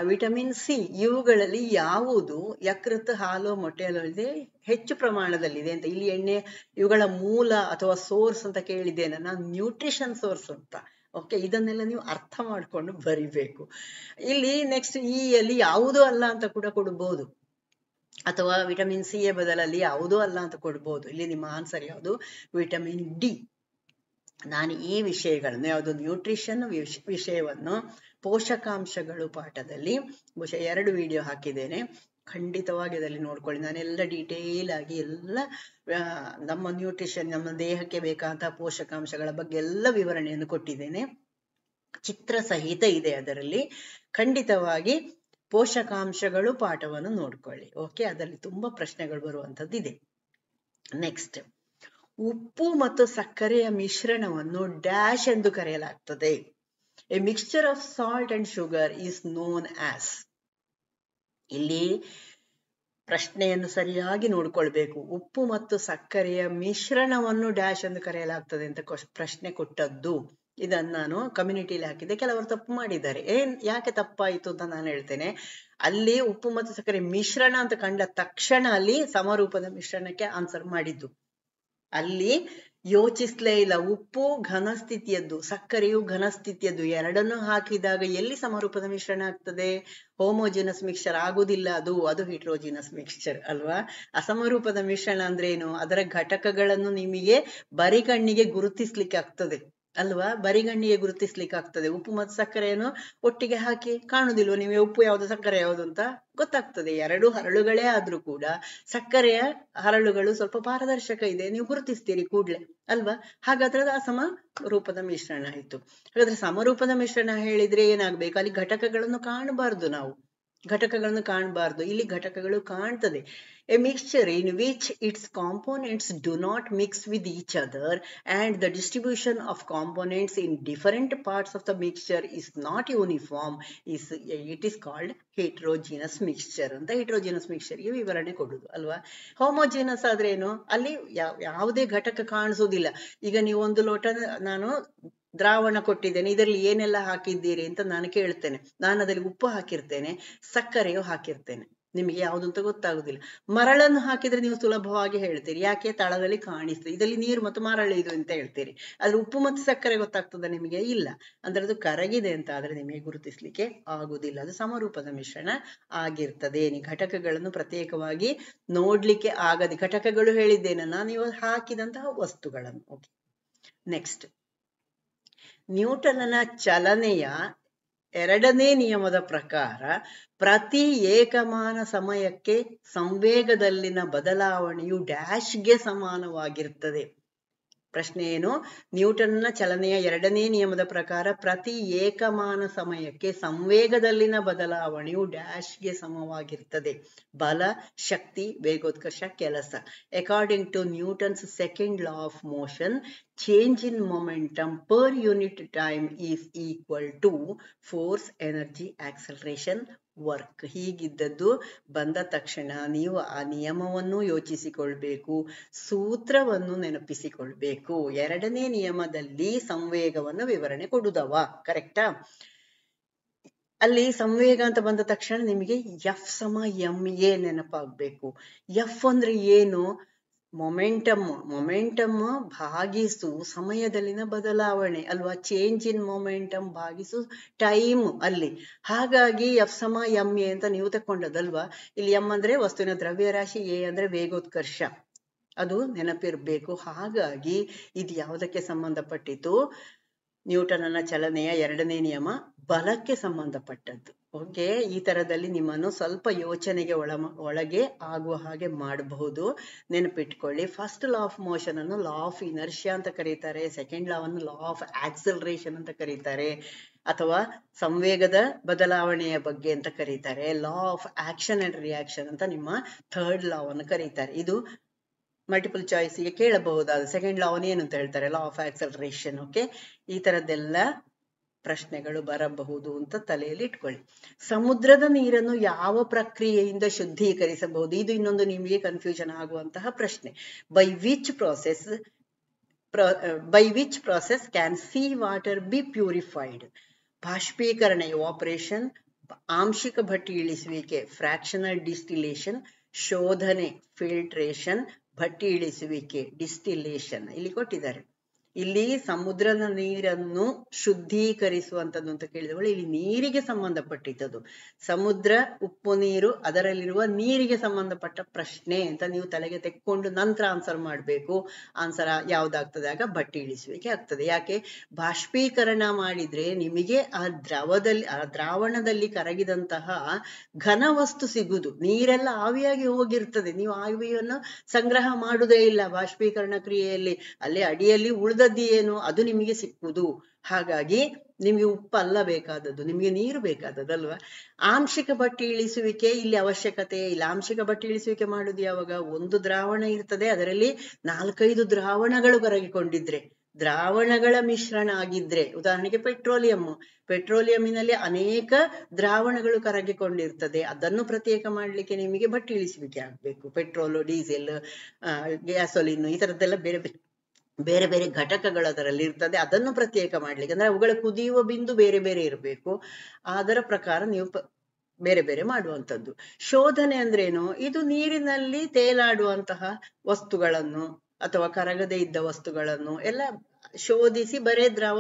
vitamin C ಇವುಗಳಲ್ಲಿ ಯಾವುದು ಯಕೃತ್ ಹಾಲು ಮೊಟ್ಟೆಯಲ್ಲಿ ಹೆಚ್ಚು ಪ್ರಮಾಣದಲ್ಲಿದೆ ಅಂತ. ಇಲ್ಲಿ ಎಣ್ಣೆ ಇವುಗಳ ಮೂಲ ಅಥವಾ ಸೋರ್ಸ್ ಅಂತ ಕೇಳಿದ್ದೇನೆ ನಾನು, ನ್ಯೂಟ್ರಿಷನ್ ಸೋರ್ಸ್ ಅಂತ. ಓಕೆ, ಇದನ್ನೆಲ್ಲ ನೀವು ಅರ್ಥ ಮಾಡ್ಕೊಂಡು ಬರಿಬೇಕು. ಇಲ್ಲಿ ನೆಕ್ಸ್ಟ್ ಅಲ್ಲಿ ಯಾವುದೂ ಅಲ್ಲ ಅಂತ ಕೂಡ ಕೊಡ್ಬೋದು, ಅಥವಾ ವಿಟಮಿನ್ ಸಿ ಯ ಬದಲಲ್ಲಿ ಯಾವುದೂ ಅಲ್ಲ ಅಂತ ಕೊಡ್ಬೋದು. ಇಲ್ಲಿ ನಿಮ್ಮ ಆನ್ಸರ್ ಯಾವುದು? Vitamin D. ನಾನು ಈ ವಿಷಯಗಳನ್ನು, ಯಾವುದು ನ್ಯೂಟ್ರಿಷನ್ ವಿಷಯವನ್ನು ಪೋಷಕಾಂಶಗಳು ಪಾಠದಲ್ಲಿ ಬಹುಶಃ 2 ವಿಡಿಯೋ ಹಾಕಿದ್ದೇನೆ, ಖಂಡಿತವಾಗಿ ಅದರಲ್ಲಿ ನೋಡ್ಕೊಳ್ಳಿ. ನಾನೆಲ್ಲ ಡೀಟೇಲ್ ಆಗಿ ಎಲ್ಲ ನಮ್ಮ ನ್ಯೂಟ್ರಿಷನ್, ನಮ್ಮ ದೇಹಕ್ಕೆ ಬೇಕಾದಂತಹ ಪೋಷಕಾಂಶಗಳ ಬಗ್ಗೆ ಎಲ್ಲ ವಿವರಣೆಯನ್ನು ಕೊಟ್ಟಿದ್ದೇನೆ, ಚಿತ್ರ ಸಹಿತ ಇದೆ ಅದರಲ್ಲಿ. ಖಂಡಿತವಾಗಿ ಪೋಷಕಾಂಶಗಳು ಪಾಠವನ್ನು ನೋಡ್ಕೊಳ್ಳಿ. ಓಕೆ, ಅದರಲ್ಲಿ ತುಂಬಾ ಪ್ರಶ್ನೆಗಳು ಬರುವಂತದ್ದಿದೆ. ನೆಕ್ಸ್ಟ್, ಉಪ್ಪು ಮತ್ತು ಸಕ್ಕರೆಯ ಮಿಶ್ರಣವನ್ನು ಡ್ಯಾಶ್ ಎಂದು ಕರೆಯಲಾಗ್ತದೆ. A mixture of salt and sugar is known as. ಇಲ್ಲಿ ಪ್ರಶ್ನೆಯನ್ನು ಸರಿಯಾಗಿ ನೋಡ್ಕೊಳ್ಬೇಕು. ಉಪ್ಪು ಮತ್ತು ಸಕ್ಕರೆಯ ಮಿಶ್ರಣವನ್ನು ಡ್ಯಾಶ್ ಎಂದು ಕರೆಯಲಾಗ್ತದೆ ಅಂತ ಪ್ರಶ್ನೆ ಕೊಟ್ಟದ್ದು. ಇದನ್ನು ನಾನು ಕಮ್ಯುನಿಟಿಲಿ ಹಾಕಿದ್ದೆ, ಕೆಲವರು ತಪ್ಪು ಮಾಡಿದ್ದಾರೆ. ಯಾಕೆ ತಪ್ಪಾಯಿತು ಅಂತ ನಾನು ಹೇಳ್ತೇನೆ. ಅಲ್ಲಿ ಉಪ್ಪು ಮತ್ತು ಸಕ್ಕರೆ ಮಿಶ್ರಣ ಅಂತ ಕಂಡ ತಕ್ಷಣ ಅಲ್ಲಿ ಸಮರೂಪದ ಮಿಶ್ರಣಕ್ಕೆ ಆನ್ಸರ್ ಮಾಡಿದ್ದು. ಅಲ್ಲಿ ಯೋಚಿಸ್ಲೇ ಇಲ್ಲ. ಉಪ್ಪು ಘನಸ್ಥಿತಿಯದ್ದು, ಸಕ್ಕರೆಯು ಘನಸ್ಥಿತಿಯದ್ದು, ಎರಡನ್ನು ಹಾಕಿದಾಗ ಎಲ್ಲಿ ಸಮರೂಪದ ಮಿಶ್ರಣ ಆಗ್ತದೆ? ಹೋಮೋಜಿನಸ್ ಮಿಕ್ಸ್ಚರ್ ಆಗುದಿಲ್ಲ, ಅದು ಹಿಟ್ರೋಜಿನಸ್ ಮಿಕ್ಸ್ಚರ್ ಅಲ್ವಾ. ಅಸಮರೂಪದ ಮಿಶ್ರಣ ಅಂದ್ರೆ ಏನು? ಅದರ ಘಟಕಗಳನ್ನು ನಿಮಗೆ ಬರಿಗಣ್ಣಿಗೆ ಗುರುತಿಸ್ಲಿಕ್ಕೆ ಆಗ್ತದೆ ಅಲ್ವಾ, ಬರಿಗಣ್ಣಿಗೆ ಗುರುತಿಸ್ಲಿಕ್ಕೆ ಆಗ್ತದೆ. ಉಪ್ಪು ಮತ್ತು ಸಕ್ಕರೆಯನ್ನು ಒಟ್ಟಿಗೆ ಹಾಕಿ ಕಾಣುದಿಲ್ವ ನಿಮಗೆ? ಉಪ್ಪು ಯಾವುದು ಸಕ್ಕರೆ ಯಾವುದು ಅಂತ ಗೊತ್ತಾಗ್ತದೆ. 2 ಹರಳುಗಳೇ ಆದ್ರೂ ಕೂಡ ಸಕ್ಕರೆಯ ಹರಳುಗಳು ಸ್ವಲ್ಪ ಪಾರದರ್ಶಕ ಇದೆ, ನೀವು ಗುರುತಿಸ್ತೀರಿ ಕೂಡ್ಲೆ ಅಲ್ವಾ. ಹಾಗಾದ್ರೆ ಅದು ಅಸಮ ರೂಪದ ಮಿಶ್ರಣ ಆಯ್ತು. ಹಾಗಾದ್ರೆ ಸಮರೂಪದ ಮಿಶ್ರಣ ಹೇಳಿದ್ರೆ ಏನಾಗ್ಬೇಕು? ಅಲ್ಲಿ ಘಟಕಗಳನ್ನು ಕಾಣಬಾರ್ದು, ನಾವು ಘಟಕಗಳನ್ನು ಕಾಣಬಾರ್ದು. ಇಲ್ಲಿ ಘಟಕಗಳು ಕಾಣ್ತದೆ. A mixture in which its components do not mix with each other and the distribution of components in different parts of the mixture is not uniform, it is called heterogeneous mixture ಅಂತ heterogeneous mixture ಗೆ ವಿವರಣೆ ಕೊಡುದು ಅಲ್ವಾ. ಹೋಮೋಜಿನಸ್ ಆದ್ರೆ ಏನು? ಅಲ್ಲಿ ಯಾವುದೇ ಘಟಕ ಕಾಣಿಸೋದಿಲ್ಲ. ಈಗ ನೀವು 1 ಲೋಟ ನಾನು ದ್ರಾವಣ ಕೊಟ್ಟಿದ್ದೇನೆ, ಇದರಲ್ಲಿ ಏನೆಲ್ಲ ಹಾಕಿದ್ದೀರಿ ಅಂತ ನಾನು ಕೇಳ್ತೇನೆ. ನಾನು ಅದರಲ್ಲಿ ಉಪ್ಪು ಹಾಕಿರ್ತೇನೆ, ಸಕ್ಕರೆಯು ಹಾಕಿರ್ತೇನೆ, ನಿಮಗೆ ಯಾವುದು ಅಂತ ಗೊತ್ತಾಗುದಿಲ್ಲ. ಮರಳನ್ನು ಹಾಕಿದ್ರೆ ನೀವು ಸುಲಭವಾಗಿ ಹೇಳ್ತೀರಿ, ಯಾಕೆ? ತಳದಲ್ಲಿ ಕಾಣಿಸ್ತದೆ, ಇದರಲ್ಲಿ ನೀರು ಮತ್ತು ಮರಳು ಇದು ಅಂತ ಹೇಳ್ತೀರಿ. ಆದ್ರೆ ಉಪ್ಪು ಮತ್ತು ಸಕ್ಕರೆ ಗೊತ್ತಾಗ್ತದ ನಿಮಗೆ? ಇಲ್ಲ. ಅಂದ್ರೆ ಅದು ಕರಗಿದೆ ಅಂತ ಆದ್ರೆ ನಿಮಗೆ ಗುರುತಿಸ್ಲಿಕ್ಕೆ ಆಗುದಿಲ್ಲ, ಅದು ಸಮರೂಪದ ಮಿಶ್ರಣ ಆಗಿರ್ತದೆ. ನೀವು ಘಟಕಗಳನ್ನು ಪ್ರತ್ಯೇಕವಾಗಿ ನೋಡ್ಲಿಕ್ಕೆ ಆಗದೆ, ಘಟಕಗಳು ಹೇಳಿದ್ದೇನೆ ನಾನು, ನೀವು ಹಾಕಿದಂತಹ ವಸ್ತುಗಳನ್ನು. ಓಕೆ. ನೆಕ್ಸ್ಟ್, ನ್ಯೂಟನ್ನ ಚಲನೆಯ 2ನೇ ನಿಯಮದ ಪ್ರಕಾರ ಪ್ರತಿ ಏಕಮಾನ ಸಮಯಕ್ಕೆ ಸಂವೇಗದಲ್ಲಿನ ಬದಲಾವಣೆಯು ಡ್ಯಾಶ್ಗೆ ಸಮಾನವಾಗಿರುತ್ತದೆ. ಪ್ರಶ್ನೆ ಏನು? ನ್ಯೂಟನ್ನ ಚಲನೆಯ 2ನೇ ನಿಯಮದ ಪ್ರಕಾರ ಪ್ರತಿ ಏಕಮಾನ ಸಮಯಕ್ಕೆ ಸಂವೇಗದಲ್ಲಿನ ಬದಲಾವಣೆಯು ಡ್ಯಾಶ್ಗೆ ಸಮವಾಗಿರ್ತದೆ. ಬಲ, ಶಕ್ತಿ, ವೇಗೋತ್ಕರ್ಷ, ಕೆಲಸ. According to Newton's second law of motion, change in momentum per unit time is equal to force, energy, acceleration, work. ಹೀಗಿದ್ದದ್ದು ಬಂದ ತಕ್ಷಣ ನೀವು ಆ ನಿಯಮವನ್ನು ಯೋಚಿಸಿಕೊಳ್ಬೇಕು, ಸೂತ್ರವನ್ನು ನೆನಪಿಸಿಕೊಳ್ಬೇಕು. 2ನೇ ನಿಯಮದಲ್ಲಿ ಸಂವೇಗವನ್ನು ವಿವರಣೆ ಕೊಡುದವ, ಕರೆಕ್ಟಾ? ಅಲ್ಲಿ ಸಂವೇಗ ಅಂತ ಬಂದ ತಕ್ಷಣ ನಿಮಗೆ F = ma ನೆನಪಾಗ್ಬೇಕು. F ಅಂದ್ರೆ ಏನು? ಮೊಮೆಂಟಮ್ ಭಾಗಿಸು ಸಮಯದಲ್ಲಿನ ಬದಲಾವಣೆ ಅಲ್ವಾ. ಚೇಂಜ್ ಇನ್ ಮೊಮೆಂಟಮ್ ಭಾಗಿಸು ಟೈಮ್ ಅಲ್ಲಿ. ಹಾಗಾಗಿ F = ma ಅಂತ ನೀವು ತಕೊಂಡದಲ್ವಾ. ಇಲ್ಲಿ m ಅಂದ್ರೆ ವಸ್ತುವಿನ ದ್ರವ್ಯರಾಶಿ, a ಅಂದ್ರೆ ವೇಗೋತ್ಕರ್ಷ, ಅದು ನೆನಪಿರ್ಬೇಕು. ಹಾಗಾಗಿ ಇದು ಯಾವುದಕ್ಕೆ ಸಂಬಂಧಪಟ್ಟಿತು? ನ್ಯೂಟನ್ನ ಚಲನೆಯ 2ನೇ ನಿಯಮ ಬಲಕ್ಕೆ ಸಂಬಂಧಪಟ್ಟದ್ದು. ಓಕೆ, ಈ ತರದಲ್ಲಿ ನಿಮ್ಮನ್ನು ಸ್ವಲ್ಪ ಯೋಚನೆಗೆ ಒಳಗೆ ಆಗುವ ಹಾಗೆ ಮಾಡಬಹುದು. ನೆನಪಿಟ್ಕೊಳ್ಳಿ, ಫಸ್ಟ್ ಲಾ ಆಫ್ ಮೋಷನ್ ಅನ್ನು ಲಾ ಆಫ್ ಇನರ್ಷಿಯಾ ಅಂತ ಕರೀತಾರೆ, ಸೆಕೆಂಡ್ ಲಾ ಅನ್ನು ಲಾ ಆಫ್ ಆಕ್ಸಲರೇಷನ್ ಅಂತ ಕರೀತಾರೆ, ಅಥವಾ ಸಂವೇಗದ ಬದಲಾವಣೆಯ ಬಗ್ಗೆ ಅಂತ ಕರೀತಾರೆ. Law of action and reaction ಅಂತ ನಿಮ್ಮ ಥರ್ಡ್ ಲಾ ಅನ್ನು ಕರೀತಾರೆ. ಇದು ಮಲ್ಟಿಪಲ್ ಚಾಯ್ಸ್ಗೆ ಕೇಳಬಹುದಾದ ಸೆಕೆಂಡ್ ಲಾ ಏನು ಅಂತ ಹೇಳ್ತಾರೆ, ಲಾ ಆಫ್ ಆಕ್ಸಲರೇಷನ್. ಓಕೆ, ಈ ತರದ್ದೆಲ್ಲ ಪ್ರಶ್ನೆಗಳು ಬರಬಹುದು ಅಂತ ತಲೆಯಲ್ಲಿ ಇಟ್ಕೊಳ್ಳಿ. ಸಮುದ್ರದ ನೀರನ್ನು ಯಾವ ಪ್ರಕ್ರಿಯೆಯಿಂದ ಶುದ್ಧೀಕರಿಸಬಹುದು? ಇದು ಇನ್ನೊಂದು ನಿಮಗೆ ಕನ್ಫ್ಯೂಷನ್ ಆಗುವಂತಹ ಪ್ರಶ್ನೆ. By which process can sea water be purified? ಬಾಷ್ಪೀಕರಣ ಎವಾಪರೇಷನ್, ಆಂಶಿಕ ಭಟ್ಟಿ ಇಳಿಸುವಿಕೆ ಫ್ರಾಕ್ಷನಲ್ ಡಿಸ್ಟಿಲೇಷನ್, ಶೋಧನೆ ಫಿಲ್ಟ್ರೇಷನ್, ಭಟ್ಟಿ ಇಳಿಸುವಿಕೆ ಡಿಸ್ಟಿಲೇಷನ್ ಇಲ್ಲಿ ಕೊಟ್ಟಿದ್ದಾರೆ. ಇಲ್ಲಿ ಸಮುದ್ರದ ನೀರನ್ನು ಶುದ್ಧೀಕರಿಸುವಂಥದ್ದು ಅಂತ ಕೇಳಿದವಳು ಇಲ್ಲಿ ನೀರಿಗೆ ಸಂಬಂಧಪಟ್ಟಿದ್ದದು. ಸಮುದ್ರ, ಉಪ್ಪು ನೀರು, ಅದರಲ್ಲಿರುವ ನೀರಿಗೆ ಸಂಬಂಧಪಟ್ಟ ಪ್ರಶ್ನೆ ಅಂತ ನೀವು ತಲೆಗೆ ತೆಕ್ಕೊಂಡು ನಂತರ ಆನ್ಸರ್ ಮಾಡಬೇಕು. ಆನ್ಸರ್ ಯಾವ್ದಾಗ್ತದೆ ಆಗ ಭಟ್ಟಿ ಇಳಿಸುವಿಕೆ ಆಗ್ತದೆ. ಯಾಕೆ? ಬಾಷ್ಪೀಕರಣ ಮಾಡಿದ್ರೆ ನಿಮಗೆ ಆ ದ್ರಾವಣದಲ್ಲಿ ಕರಗಿದಂತಹ ಘನ ವಸ್ತು ಸಿಗುದು. ನೀರೆಲ್ಲ ಆವಿಯಾಗಿ ಹೋಗಿರ್ತದೆ, ನೀವು ಆವಿಯನ್ನು ಸಂಗ್ರಹ ಮಾಡುವುದೇ ಇಲ್ಲ ಬಾಷ್ಪೀಕರಣ ಕ್ರಿಯೆಯಲ್ಲಿ. ಅಲ್ಲಿ ಅಡಿಯಲ್ಲಿ ಉಳಿದದ್ದು ಏನು ಅದು ನಿಮಗೆ ಸಿಕ್ಕುವುದು. ಹಾಗಾಗಿ ನಿಮಗೆ ಉಪ್ಪಲ್ಲ ಬೇಕಾದದ್ದು, ನಿಮಗೆ ನೀರು ಬೇಕಾದದ್ದಲ್ವಾ. ಆಂಶಿಕ ಭಟ್ಟಿ ಇಳಿಸುವಿಕೆ ಇಲ್ಲಿ ಅವಶ್ಯಕತೆ ಇಲ್ಲ. ಆಂಶಿಕ ಭಟ್ಟಿ ಇಳಿಸುವಿಕೆ ಮಾಡುದು ಯಾವಾಗ? ಒಂದು ದ್ರಾವಣ ಇರ್ತದೆ, ಅದರಲ್ಲಿ 4-5 ದ್ರಾವಣಗಳು ಕರಗಿಕೊಂಡಿದ್ರೆ, ದ್ರಾವಣಗಳ ಮಿಶ್ರಣ ಆಗಿದ್ರೆ, ಉದಾಹರಣೆಗೆ ಪೆಟ್ರೋಲಿಯಂನಲ್ಲಿ ಅನೇಕ ದ್ರಾವಣಗಳು ಕರಗಿಕೊಂಡಿರ್ತದೆ, ಅದನ್ನು ಪ್ರತ್ಯೇಕ ಮಾಡ್ಲಿಕ್ಕೆ ನಿಮಗೆ ಭಟ್ಟಿ ಇಳಿಸುವಿಕೆ ಆಗ್ಬೇಕು. ಪೆಟ್ರೋಲ್, ಡೀಸೆಲ್, ಗ್ಯಾಸೋಲಿನ್ ಈ ತರದ್ದೆಲ್ಲ ಬೇರೆ ಬೇರೆ ಘಟಕಗಳು ಅದರಲ್ಲಿ ಇರ್ತದೆ. ಅದನ್ನು ಪ್ರತ್ಯೇಕ ಮಾಡ್ಲಿಕ್ಕೆ ಅಂದ್ರೆ ಅವುಗಳ ಕುದಿಯುವ ಬಿಂದು ಬೇರೆ ಬೇರೆ ಇರಬೇಕು. ಅದರ ಪ್ರಕಾರ ನೀವು ಬೇರೆ ಬೇರೆ ಮಾಡುವಂಥದ್ದು. ಶೋಧನೆ ಅಂದ್ರೇನು? ಇದು ನೀರಿನಲ್ಲಿ ತೇಲಾಡುವಂತಹ ವಸ್ತುಗಳನ್ನು ಅಥವಾ ಕರಗದೆ ಇದ್ದ ವಸ್ತುಗಳನ್ನು ಎಲ್ಲ ಶೋಧಿಸಿ ಬರೇ ದ್ರವ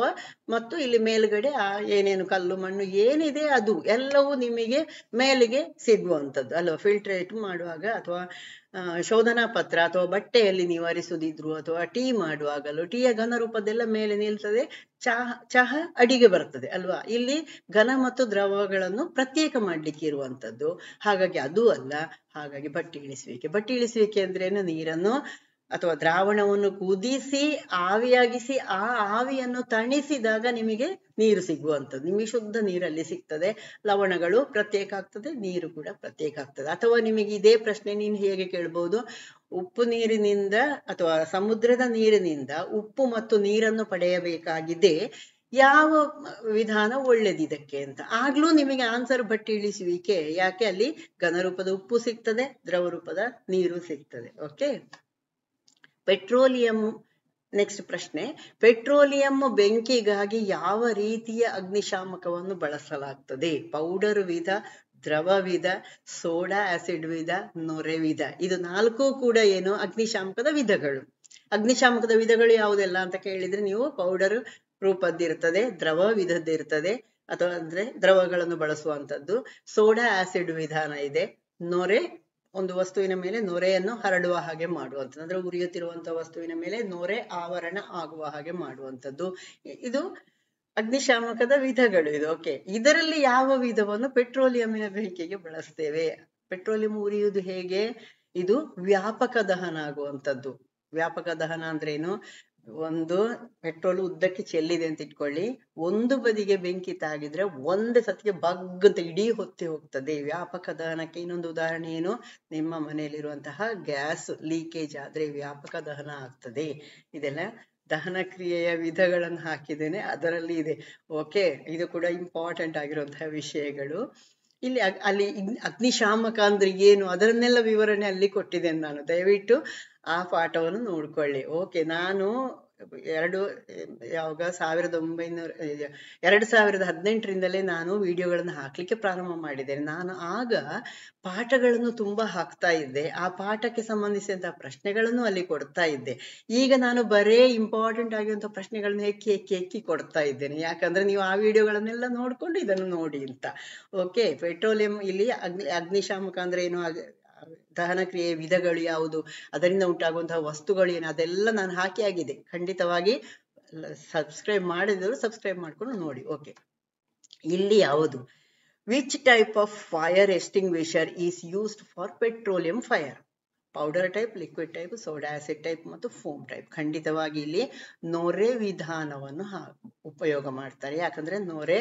ಮತ್ತು ಇಲ್ಲಿ ಮೇಲ್ಗಡೆ ಏನೇನು ಕಲ್ಲು ಮಣ್ಣು ಏನಿದೆ ಅದು ಎಲ್ಲವೂ ನಿಮಗೆ ಮೇಲಿಗೆ ಸಿಗುವಂಥದ್ದು ಅಲ್ವಾ. ಫಿಲ್ಟ್ರೇಟ್ ಮಾಡುವಾಗ ಅಥವಾ ಶೋಧನಾ ಪತ್ರ ಅಥವಾ ಬಟ್ಟೆಯಲ್ಲಿ ನೀವು ಅರಿಸುದಿದ್ರು ಅಥವಾ ಟೀ ಮಾಡುವಾಗಲೂ ಟೀಯ ಘನ ರೂಪದೆಲ್ಲ ಮೇಲೆ ನಿಲ್ತದೆ, ಚಹಾ ಅಡಿಗೆ ಬರ್ತದೆ ಅಲ್ವಾ. ಇಲ್ಲಿ ಘನ ಮತ್ತು ದ್ರವಗಳನ್ನು ಪ್ರತ್ಯೇಕ ಮಾಡ್ಲಿಕ್ಕೆ ಇರುವಂಥದ್ದು. ಹಾಗಾಗಿ ಅದು ಅಲ್ಲ. ಹಾಗಾಗಿ ಭಟ್ಟಿ ಇಳಿಸುವಿಕೆ ಅಂದ್ರೇನು? ನೀರನ್ನು ಅಥವಾ ದ್ರಾವಣವನ್ನು ಕುದಿಸಿ ಆವಿಯಾಗಿಸಿ ಆ ಆವಿಯನ್ನು ತಣಿಸಿದಾಗ ನಿಮಗೆ ನೀರು ಸಿಗುವಂಥದ್ದು. ನಿಮಗೆ ಶುದ್ಧ ನೀರಲ್ಲಿ ಸಿಗ್ತದೆ, ಲವಣಗಳು ಪ್ರತ್ಯೇಕ ಆಗ್ತದೆ, ನೀರು ಕೂಡ ಪ್ರತ್ಯೇಕ ಆಗ್ತದೆ. ಅಥವಾ ನಿಮಗೆ ಇದೇ ಪ್ರಶ್ನೆ ನೀನು ಹೇಗೆ ಕೇಳ್ಬಹುದು, ಉಪ್ಪು ನೀರಿನಿಂದ ಅಥವಾ ಸಮುದ್ರದ ನೀರಿನಿಂದ ಉಪ್ಪು ಮತ್ತು ನೀರನ್ನು ಪಡೆಯಬೇಕಾಗಿದೆ, ಯಾವ ವಿಧಾನ ಒಳ್ಳೇದಿದಕ್ಕೆ ಅಂತ. ಆಗ್ಲೂ ನಿಮಗೆ ಆನ್ಸರ್ ಭಟ್ಟಿ ಇಳಿಸುವಿಕೆ. ಯಾಕೆ? ಅಲ್ಲಿ ಘನರೂಪದ ಉಪ್ಪು ಸಿಗ್ತದೆ, ದ್ರವ ರೂಪದ ನೀರು ಸಿಗ್ತದೆ. ಓಕೆ, ಪೆಟ್ರೋಲಿಯಂ ನೆಕ್ಸ್ಟ್ ಪ್ರಶ್ನೆ. ಪೆಟ್ರೋಲಿಯಂ ಬೆಂಕಿಗಾಗಿ ಯಾವ ರೀತಿಯ ಅಗ್ನಿಶಾಮಕವನ್ನು ಬಳಸಲಾಗ್ತದೆ? ಪೌಡರ್ ವಿಧ, ದ್ರವ ವಿಧ, ಸೋಡಾ ಆಸಿಡ್ ವಿಧ, ನೊರೆ ವಿಧ. ಇದು 4 ಕೂಡ ಏನು? ಅಗ್ನಿಶಾಮಕದ ವಿಧಗಳು. ಅಗ್ನಿಶಾಮಕದ ವಿಧಗಳು ಯಾವುದೆಲ್ಲ ಅಂತ ಕೇಳಿದ್ರೆ ನೀವು ಪೌಡರ್ ರೂಪದ್ದಿರ್ತದೆ, ದ್ರವ ವಿಧದ್ದಿರ್ತದೆ ಅಥವಾ ಅಂದ್ರೆ ದ್ರವಗಳನ್ನು ಬಳಸುವಂಥದ್ದು, ಸೋಡಾ ಆಸಿಡ್ ವಿಧಾನ ಇದೆ, ನೊರೆ ಒಂದು ವಸ್ತುವಿನ ಮೇಲೆ ನೊರೆಯನ್ನು ಹರಡುವ ಹಾಗೆ ಮಾಡುವಂಥದ್ದು, ಅಂದ್ರೆ ಉರಿಯುತ್ತಿರುವಂತಹ ವಸ್ತುವಿನ ಮೇಲೆ ನೊರೆ ಆವರಣ ಆಗುವ ಹಾಗೆ ಮಾಡುವಂಥದ್ದು. ಇದು ಅಗ್ನಿಶಾಮಕದ ವಿಧಗಳು ಇದು. ಓಕೆ, ಇದರಲ್ಲಿ ಯಾವ ವಿಧವನ್ನು ಪೆಟ್ರೋಲಿಯಂನ ಬೆಂಕಿಗೆ ಬಳಸ್ತೇವೆ? ಪೆಟ್ರೋಲಿಯಂ ಉರಿಯುವುದು ಹೇಗೆ? ಇದು ವ್ಯಾಪಕ ದಹನ ಆಗುವಂಥದ್ದು. ವ್ಯಾಪಕ ದಹನ ಅಂದ್ರೇನು? ಒಂದು ಪೆಟ್ರೋಲ್ ಉದ್ದಕ್ಕೆ ಚೆಲ್ಲಿದೆ ಅಂತ ಇಟ್ಕೊಳ್ಳಿ, ಒಂದು ಬದಿಗೆ ಬೆಂಕಿ ತಾಗಿದ್ರೆ ಒಂದೇ ಸತಿಗೆ ಬಗ್ ಅಂತ ಇಡೀ ಹೊತ್ತಿ ಹೋಗ್ತದೆ. ವ್ಯಾಪಕ ದಹನಕ್ಕೆ ಇನ್ನೊಂದು ಉದಾಹರಣೆ ಏನು? ನಿಮ್ಮ ಮನೆಯಲ್ಲಿರುವಂತಹ ಗ್ಯಾಸ್ ಲೀಕೇಜ್ ಆದ್ರೆ ವ್ಯಾಪಕ ದಹನ ಆಗ್ತದೆ. ಇದೆಲ್ಲ ದಹನ ಕ್ರಿಯೆಯ ವಿಧಗಳನ್ನು ಹಾಕಿದ್ದೇನೆ, ಅದರಲ್ಲಿ ಇದೆ. ಓಕೆ, ಇದು ಕೂಡ ಇಂಪಾರ್ಟೆಂಟ್ ಆಗಿರುವಂತಹ ವಿಷಯಗಳು. ಇಲ್ಲಿ ಅಲ್ಲಿ ಅಗ್ನಿಶಾಮಕ ಅಂದ್ರೆ ಏನು ಅದರನ್ನೆಲ್ಲ ವಿವರಣೆ ಅಲ್ಲಿ ಕೊಟ್ಟಿದ್ದೇನೆ ನಾನು. ದಯವಿಟ್ಟು ಆ ಪಾಠವನ್ನು ನೋಡ್ಕೊಳ್ಳಿ. ಓಕೆ, ನಾನು 2018ರಿಂದಲೇ ನಾನು ವಿಡಿಯೋಗಳನ್ನು ಹಾಕ್ಲಿಕ್ಕೆ ಪ್ರಾರಂಭ ಮಾಡಿದ್ದೇನೆ. ನಾನು ಆಗ ಪಾಠಗಳನ್ನು ತುಂಬಾ ಹಾಕ್ತಾ ಇದ್ದೆ, ಆ ಪಾಠಕ್ಕೆ ಸಂಬಂಧಿಸಿದಂತಹ ಪ್ರಶ್ನೆಗಳನ್ನು ಅಲ್ಲಿ ಕೊಡ್ತಾ ಇದ್ದೆ. ಈಗ ನಾನು ಬರೇ ಇಂಪಾರ್ಟೆಂಟ್ ಆಗಿರುವಂತಹ ಪ್ರಶ್ನೆಗಳನ್ನು ಹೆಕ್ಕಿ ಕೊಡ್ತಾ ಇದ್ದೇನೆ. ಯಾಕಂದ್ರೆ ನೀವು ಆ ವಿಡಿಯೋಗಳನ್ನೆಲ್ಲ ನೋಡ್ಕೊಂಡು ಇದನ್ನು ನೋಡಿ ಅಂತ. ಓಕೆ, ಪೆಟ್ರೋಲಿಯಂ ಇಲ್ಲಿ ಅಗ್ನಿಶಾಮಕ ಅಂದ್ರೆ ಏನು, ದಹನ ಕ್ರಿಯೆಯ ವಿಧಗಳು ಯಾವುದು, ಅದರಿಂದ ಉಂಟಾಗುವಂತಹ ವಸ್ತುಗಳು ಏನು, ಅದೆಲ್ಲ ನಾನು ಹಾಕಿ ಆಗಿದೆ. ಖಂಡಿತವಾಗಿ ಸಬ್ಸ್ಕ್ರೈಬ್ ಮಾಡಿದ್ರು ಸಬ್ಸ್ಕ್ರೈಬ್ ಮಾಡ್ಕೊಂಡು ನೋಡಿ. ಓಕೆ, ಇಲ್ಲಿ ಯಾವುದು? Which type of fire extinguisher is used for petroleum fire? Powder type, liquid type, soda acid type ಮತ್ತು ಫೋಮ್ ಟೈಪ್. ಖಂಡಿತವಾಗಿ ಇಲ್ಲಿ ನೊರೆ ವಿಧಾನವನ್ನು ಉಪಯೋಗ ಮಾಡ್ತಾರೆ. ಯಾಕಂದ್ರೆ ನೊರೆ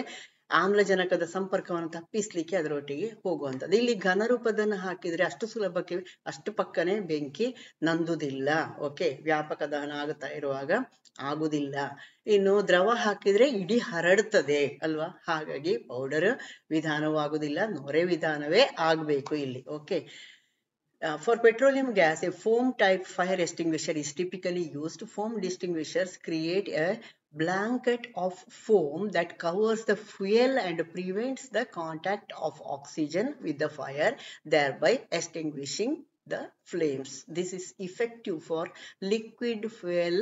ಆಮ್ಲಜನಕದ ಸಂಪರ್ಕವನ್ನು ತಪ್ಪಿಸ್ಲಿಕ್ಕೆ ಅದರೊಟ್ಟಿಗೆ ಹೋಗುವಂಥದ್ದು. ಇಲ್ಲಿ ಘನ ರೂಪದನ್ನು ಹಾಕಿದ್ರೆ ಅಷ್ಟು ಸುಲಭಕ್ಕೆ ಅಷ್ಟು ಪಕ್ಕನೆ ಬೆಂಕಿ ನಂದುದಿಲ್ಲ. ಓಕೆ, ವ್ಯಾಪಕ ದಹನ ಆಗುತ್ತಾ ಇರುವಾಗ ಆಗುದಿಲ್ಲ. ಇನ್ನು ದ್ರವ ಹಾಕಿದ್ರೆ ಇಡೀ ಹರಡ್ತದೆ ಅಲ್ವಾ, ಹಾಗಾಗಿ ಪೌಡರ್ ವಿಧಾನವೂ ಆಗುದಿಲ್ಲ, ನೊರೆ ವಿಧಾನವೇ ಆಗ್ಬೇಕು ಇಲ್ಲಿ. Okay, for petroleum gas, a foam type fire extinguisher is typically used. Foam extinguishers create a blanket of foam that covers the fuel and prevents the contact of oxygen with the fire, thereby extinguishing the flames. This is effective for liquid fuel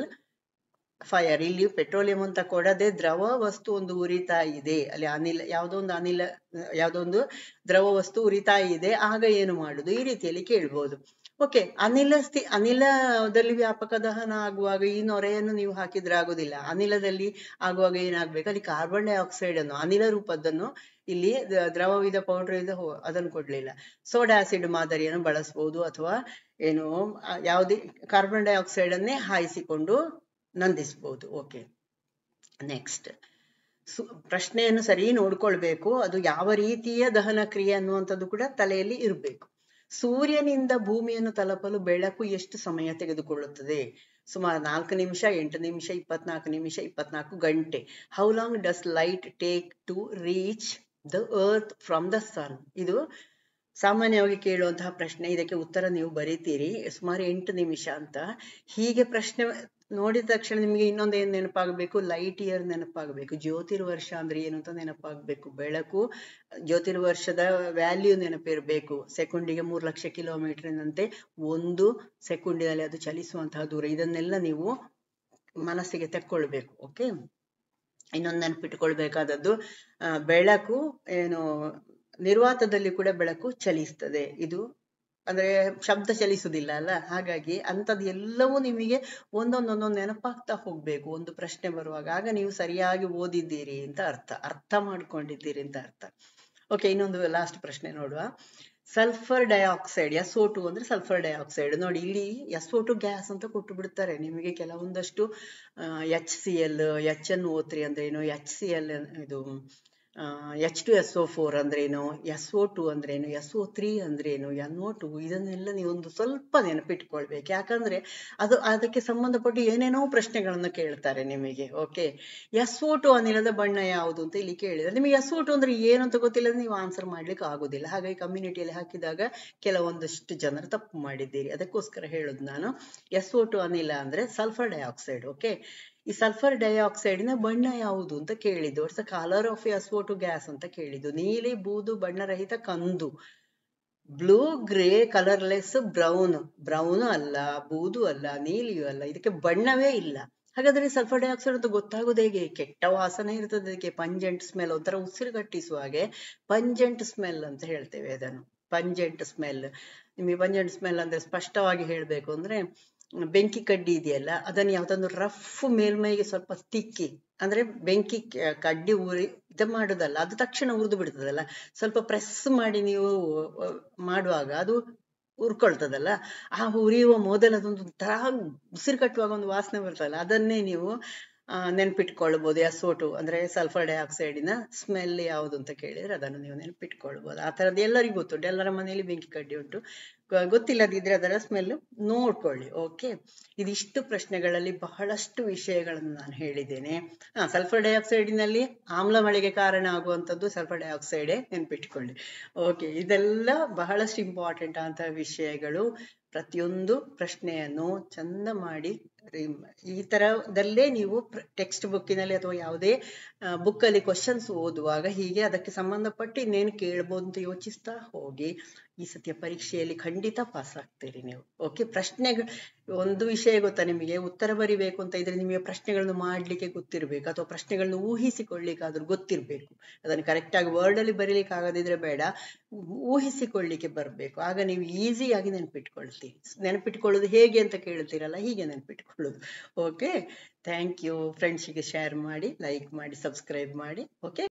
fire. ಇಲ್ಲಿ ಪೆಟ್ರೋಲಿಯಂ ಅಂತ ಕೊಡದೆ ದ್ರವ ವಸ್ತು ಒಂದು ಉರಿತಾ ಇದೆ, ಅಲ್ಲಿ ಯಾವುದೋ ಒಂದು ದ್ರವ ವಸ್ತು ಉರಿತಾ ಇದೆ, ಆಗ ಏನು ಮಾಡುದು, ಈ ರೀತಿಯಲ್ಲಿ ಕೇಳ್ಬೋದು. ಓಕೆ, ಅನಿಲದಲ್ಲಿ ವ್ಯಾಪಕ ದಹನ ಆಗುವಾಗ ಈ ನೊರೆಯನ್ನು ನೀವು ಹಾಕಿದ್ರೆ ಆಗುದಿಲ್ಲ. ಅನಿಲದಲ್ಲಿ ಆಗುವಾಗ ಏನಾಗ್ಬೇಕು, ಅಲ್ಲಿ ಕಾರ್ಬನ್ ಡೈಆಕ್ಸೈಡ್ ಅನ್ನು ಅನಿಲ ರೂಪದನ್ನು ಇಲ್ಲಿ ದ್ರವವಿದ ಪೌಡರ್ ಇದೆ ಅದನ್ನು ಕೊಡ್ಲಿಲ್ಲ. ಸೋಡಾ ಆಸಿಡ್ ಮಾದರಿಯನ್ನು ಬಳಸಬಹುದು, ಅಥವಾ ಏನು ಯಾವುದೇ ಕಾರ್ಬನ್ ಡೈಆಕ್ಸೈಡ್ ಅನ್ನೇ ಹಾಯಿಸಿಕೊಂಡು ನಂದಿಸಬಹುದು. ಓಕೆ, ನೆಕ್ಸ್ಟ್ ಪ್ರಶ್ನೆಯನ್ನು ಸರಿ ನೋಡ್ಕೊಳ್ಬೇಕು. ಅದು ಯಾವ ರೀತಿಯ ದಹನ ಕ್ರಿಯೆ ಅನ್ನುವಂಥದ್ದು ಕೂಡ ತಲೆಯಲ್ಲಿ ಇರಬೇಕು. ಸೂರ್ಯನಿಂದ ಭೂಮಿಯನ್ನು ತಲುಪಲು ಬೆಳಕು ಎಷ್ಟು ಸಮಯ ತೆಗೆದುಕೊಳ್ಳುತ್ತದೆ? ಸುಮಾರು 4 ನಿಮಿಷ, 8 ನಿಮಿಷ, 24 ನಿಮಿಷ, 24 ಗಂಟೆ. How long does light take to reach the earth from the sun? ಇದು ಸಾಮಾನ್ಯವಾಗಿ ಕೇಳುವಂತಹ ಪ್ರಶ್ನೆ. ಇದಕ್ಕೆ ಉತ್ತರ ನೀವು ಬರೀತೀರಿ, ಸುಮಾರು 8 ನಿಮಿಷ ಅಂತ. ಹೀಗೆ ಪ್ರಶ್ನೆ ನೋಡಿದ ತಕ್ಷಣ ನಿಮಗೆ ಇನ್ನೊಂದು ಏನ್ ನೆನಪಾಗಬೇಕು? Light year ನೆನಪಾಗಬೇಕು. ಜ್ಯೋತಿರ್ವರ್ಷ ಅಂದ್ರೆ ಏನು ಅಂತ ನೆನಪಾಗಬೇಕು. ಬೆಳಕು, ಜ್ಯೋತಿರ್ವರ್ಷದ ವ್ಯಾಲ್ಯೂ ನೆನಪಿರ್ಬೇಕು. ಸೆಕೆಂಡಿಗೆ 3 ಲಕ್ಷ ಕಿಲೋಮೀಟರ್ನಂತೆ 1 ಸೆಕೆಂಡಿನಲ್ಲಿ ಅದು ಚಲಿಸುವಂತಹ ದೂರ. ಇದನ್ನೆಲ್ಲ ನೀವು ಮನಸ್ಸಿಗೆ ತೆಕ್ಕೊಳ್ಬೇಕು. ಓಕೆ, ಇನ್ನೊಂದು ನೆನಪಿಟ್ಕೊಳ್ಬೇಕಾದದ್ದು, ಬೆಳಕು ಏನು ನಿರ್ವಾತದಲ್ಲಿ ಕೂಡ ಬೆಳಕು ಚಲಿಸ್ತದೆ. ಇದು ಅಂದ್ರೆ ಶಬ್ದ ಚಲಿಸುವುದಿಲ್ಲ ಅಲ್ಲ, ಹಾಗಾಗಿ ಅಂಥದ್ದು ಎಲ್ಲವೂ ನಿಮಗೆ ಒಂದೊಂದೊಂದೊಂದು ನೆನಪಾಗ್ತಾ ಹೋಗ್ಬೇಕು ಒಂದು ಪ್ರಶ್ನೆ ಬರುವಾಗ. ಆಗ ನೀವು ಸರಿಯಾಗಿ ಓದಿದ್ದೀರಿ ಅಂತ ಅರ್ಥ ಮಾಡ್ಕೊಂಡಿದ್ದೀರಿ ಅಂತ ಅರ್ಥ. ಓಕೆ, ಇನ್ನೊಂದು ಲಾಸ್ಟ್ ಪ್ರಶ್ನೆ ನೋಡುವ. ಸಲ್ಫರ್ ಡೈಆಕ್ಸೈಡ್, SO2 ಅಂದ್ರೆ ಸಲ್ಫರ್ ಡೈಆಕ್ಸೈಡ್. ನೋಡಿ, ಇಲ್ಲಿ SO2 ಗ್ಯಾಸ್ ಅಂತ ಕೊಟ್ಟು ಬಿಡ್ತಾರೆ ನಿಮಗೆ. ಕೆಲವೊಂದಷ್ಟು HCl, HNO3 ಅಂದ್ರೆ ಏನು, HCl ಇದು H2SO4 ಅಂದ್ರೇನು, SO2 ಅಂದ್ರೇನು, SO3 ಅಂದ್ರೇನು, NO2, ಇದನ್ನೆಲ್ಲ ನೀವು ಒಂದು ಸ್ವಲ್ಪ ನೆನಪಿಟ್ಕೊಳ್ಬೇಕು. ಯಾಕಂದ್ರೆ ಅದಕ್ಕೆ ಸಂಬಂಧಪಟ್ಟು ಏನೇನೋ ಪ್ರಶ್ನೆಗಳನ್ನ ಕೇಳ್ತಾರೆ ನಿಮಗೆ. ಓಕೆ, SO2 ಅನಿಲದ ಬಣ್ಣ ಯಾವುದು ಅಂತ ಇಲ್ಲಿ ಕೇಳಿದ್ರೆ ನಿಮಗೆ SO2 ಅಂದ್ರೆ ಏನು ಅಂತ ಗೊತ್ತಿಲ್ಲ, ನೀವು ಆನ್ಸರ್ ಮಾಡ್ಲಿಕ್ಕೆ ಆಗುದಿಲ್ಲ. ಹಾಗಾಗಿ ಕಮ್ಯುನಿಟಿಯಲ್ಲಿ ಹಾಕಿದಾಗ ಕೆಲವೊಂದಷ್ಟು ಜನರು ತಪ್ಪು ಮಾಡಿದ್ದೀರಿ. ಅದಕ್ಕೋಸ್ಕರ ಹೇಳುದು ನಾನು, SO2 ಅನಿಲ ಅಂದ್ರೆ ಸಲ್ಫರ್ ಡೈಆಕ್ಸೈಡ್. ಓಕೆ, ಈ ಸಲ್ಫರ್ ಡೈಆಕ್ಸೈಡಿನ ಬಣ್ಣ ಯಾವುದು ಅಂತ ಕೇಳಿದ್ದು. What's the colour of SO2 gas ಅಂತ ಕೇಳಿದ್ದು. ನೀಲಿ, ಬೂದು, ಬಣ್ಣರಹಿತ, ಕಂದು, ಬ್ಲೂ, ಗ್ರೇ, ಕಲರ್ಲೆಸ್, ಬ್ರೌನ್ ಅಲ್ಲ, ಬೂದು ಅಲ್ಲ, ನೀಲಿಯೂ ಅಲ್ಲ, ಇದಕ್ಕೆ ಬಣ್ಣವೇ ಇಲ್ಲ. ಹಾಗಾದ್ರೆ ಸಲ್ಫರ್ ಡೈಆಕ್ಸೈಡ್ ಅಂತ ಗೊತ್ತಾಗೋದು ಹೇಗೆ? ಕೆಟ್ಟ ವಾಸನೆ ಇರ್ತದೆ ಅದಕ್ಕೆ, ಪಂಜೆಂಟ್ ಸ್ಮೆಲ್, ಒಂಥರ ಉಸಿರು ಕಟ್ಟಿಸುವ ಹಾಗೆ ಪಂಜೆಂಟ್ ಸ್ಮೆಲ್ ಅಂತ ಹೇಳ್ತೇವೆ ಅದನ್ನು. Pungent smell. ನಿಮಗೆ ಪಂಜೆಂಟ್ ಸ್ಮೆಲ್ ಅಂದ್ರೆ ಸ್ಪಷ್ಟವಾಗಿ ಹೇಳ್ಬೇಕು ಅಂದ್ರೆ, ಬೆಂಕಿ ಕಡ್ಡಿ ಇದೆಯಲ್ಲ, ಅದನ್ನು ಯಾವ್ದೊಂದು ರಫ್ ಮೇಲ್ಮೈಗೆ ಸ್ವಲ್ಪ ತಿಕ್ಕಿ, ಅಂದ್ರೆ ಬೆಂಕಿ ಕಡ್ಡಿ ಇದು ಮಾಡುದಲ್ಲ, ಅದು ತಕ್ಷಣ ಉರಿದು ಬಿಡ್ತದಲ್ಲ, ಸ್ವಲ್ಪ ಪ್ರೆಸ್ ಮಾಡಿ ನೀವು ಮಾಡುವಾಗ ಅದು ಉರ್ಕೊಳ್ತದಲ್ಲ, ಆ ಉರಿಯುವ ಮೊದಲು ಅದೊಂದು ತರ ಉಸಿರು ಕಟ್ಟುವಾಗ ಒಂದು ವಾಸನೆ ಬರ್ತದಲ್ಲ, ಅದನ್ನೇ ನೀವು ನೆನ್ಪಿಟ್ಕೊಳ್ಬಹುದು. SO2 ಅಂದ್ರೆ ಸಲ್ಫರ್ ಡೈಆಕ್ಸೈಡಿನ ಸ್ಮೆಲ್ ಯಾವುದು ಅಂತ ಕೇಳಿದ್ರೆ ಅದನ್ನು ನೀವು ನೆನ್ಪಿಟ್ಕೊಳ್ಬಹುದು. ಆ ತರದ್ದು ಎಲ್ಲರಿಗೂ ಗೊತ್ತುಂಟು, ಎಲ್ಲರ ಮನೆಯಲ್ಲಿ ಬೆಂಕಿ ಕಡ್ಡಿ ಉಂಟು. ಗೊತ್ತಿಲ್ಲದಿದ್ರೆ ಅದರ ಸ್ಮೆಲ್ ನೋಡ್ಕೊಳ್ಳಿ. ಓಕೆ, ಇದಿಷ್ಟು ಪ್ರಶ್ನೆಗಳಲ್ಲಿ ಬಹಳಷ್ಟು ವಿಷಯಗಳನ್ನು ನಾನು ಹೇಳಿದ್ದೇನೆ. ಸಲ್ಫರ್ ಡೈಆಕ್ಸೈಡಿನಲ್ಲಿ ಆಮ್ಲ ಮಳೆಗೆ ಕಾರಣ ಆಗುವಂಥದ್ದು ಸಲ್ಫರ್ ಡೈಆಕ್ಸೈಡ್, ನೆನ್ಪಿಟ್ಕೊಳ್ಳಿ. ಓಕೆ, ಇದೆಲ್ಲ ಬಹಳಷ್ಟು ಇಂಪಾರ್ಟೆಂಟ್ ಅಂತ ವಿಷಯಗಳು. ಪ್ರತಿಯೊಂದು ಪ್ರಶ್ನೆಯನ್ನು ಚಂದ ಮಾಡಿ ಈ ತರದಲ್ಲೇ ನೀವು ಟೆಕ್ಸ್ಟ್ ಬುಕ್ಕಿನಲ್ಲಿ ಅಥವಾ ಯಾವುದೇ ಬುಕ್ಕಲ್ಲಿ ಕ್ವಶನ್ಸ್ ಓದುವಾಗ ಹೀಗೆ ಅದಕ್ಕೆ ಸಂಬಂಧಪಟ್ಟು ಇನ್ನೇನು ಕೇಳ್ಬೋದು ಅಂತ ಯೋಚಿಸ್ತಾ ಹೋಗಿ. ಈ ಸತಿಯ ಪರೀಕ್ಷೆಯಲ್ಲಿ ಖಂಡಿತ ಪಾಸ್ ಆಗ್ತೀರಿ ನೀವು. ಓಕೆ, ಪ್ರಶ್ನೆಗಳು ಒಂದು ವಿಷಯ ಗೊತ್ತಾ ನಿಮಗೆ, ಉತ್ತರ ಬರಿಬೇಕು ಅಂತ ಇದ್ರೆ ನಿಮಗೆ ಪ್ರಶ್ನೆಗಳನ್ನು ಮಾಡ್ಲಿಕ್ಕೆ ಗೊತ್ತಿರ್ಬೇಕು, ಅಥವಾ ಪ್ರಶ್ನೆಗಳನ್ನು ಊಹಿಸಿಕೊಳ್ಳಿಕ್ಕಾದ್ರೂ ಗೊತ್ತಿರ್ಬೇಕು. ಅದನ್ನು ಕರೆಕ್ಟ್ ಆಗಿ ವರ್ಡ್ ಅಲ್ಲಿ ಬರೀಲಿಕ್ಕೆ ಆಗದಿದ್ರೆ ಬೇಡ, ಊಹಿಸಿಕೊಳ್ಳಿಕ್ಕೆ ಬರ್ಬೇಕು. ಆಗ ನೀವು ಈಸಿಯಾಗಿ ನೆನಪಿಟ್ಕೊಳ್ತೀರಿ. ನೆನಪಿಟ್ಕೊಳ್ಳೋದು ಹೇಗೆ ಅಂತ ಕೇಳ್ತೀರಲ್ಲ, ಹೀಗೆ ನೆನಪಿಟ್ಕೊಳ್ಳೋದು. Okay, thank you. ಫ್ರೆಂಡ್ಸಿಗೆ ಶೇರ್ ಮಾಡಿ, ಲೈಕ್ ಮಾಡಿ, ಸಬ್ಸ್ಕ್ರೈಬ್ ಮಾಡಿ. ಓಕೆ.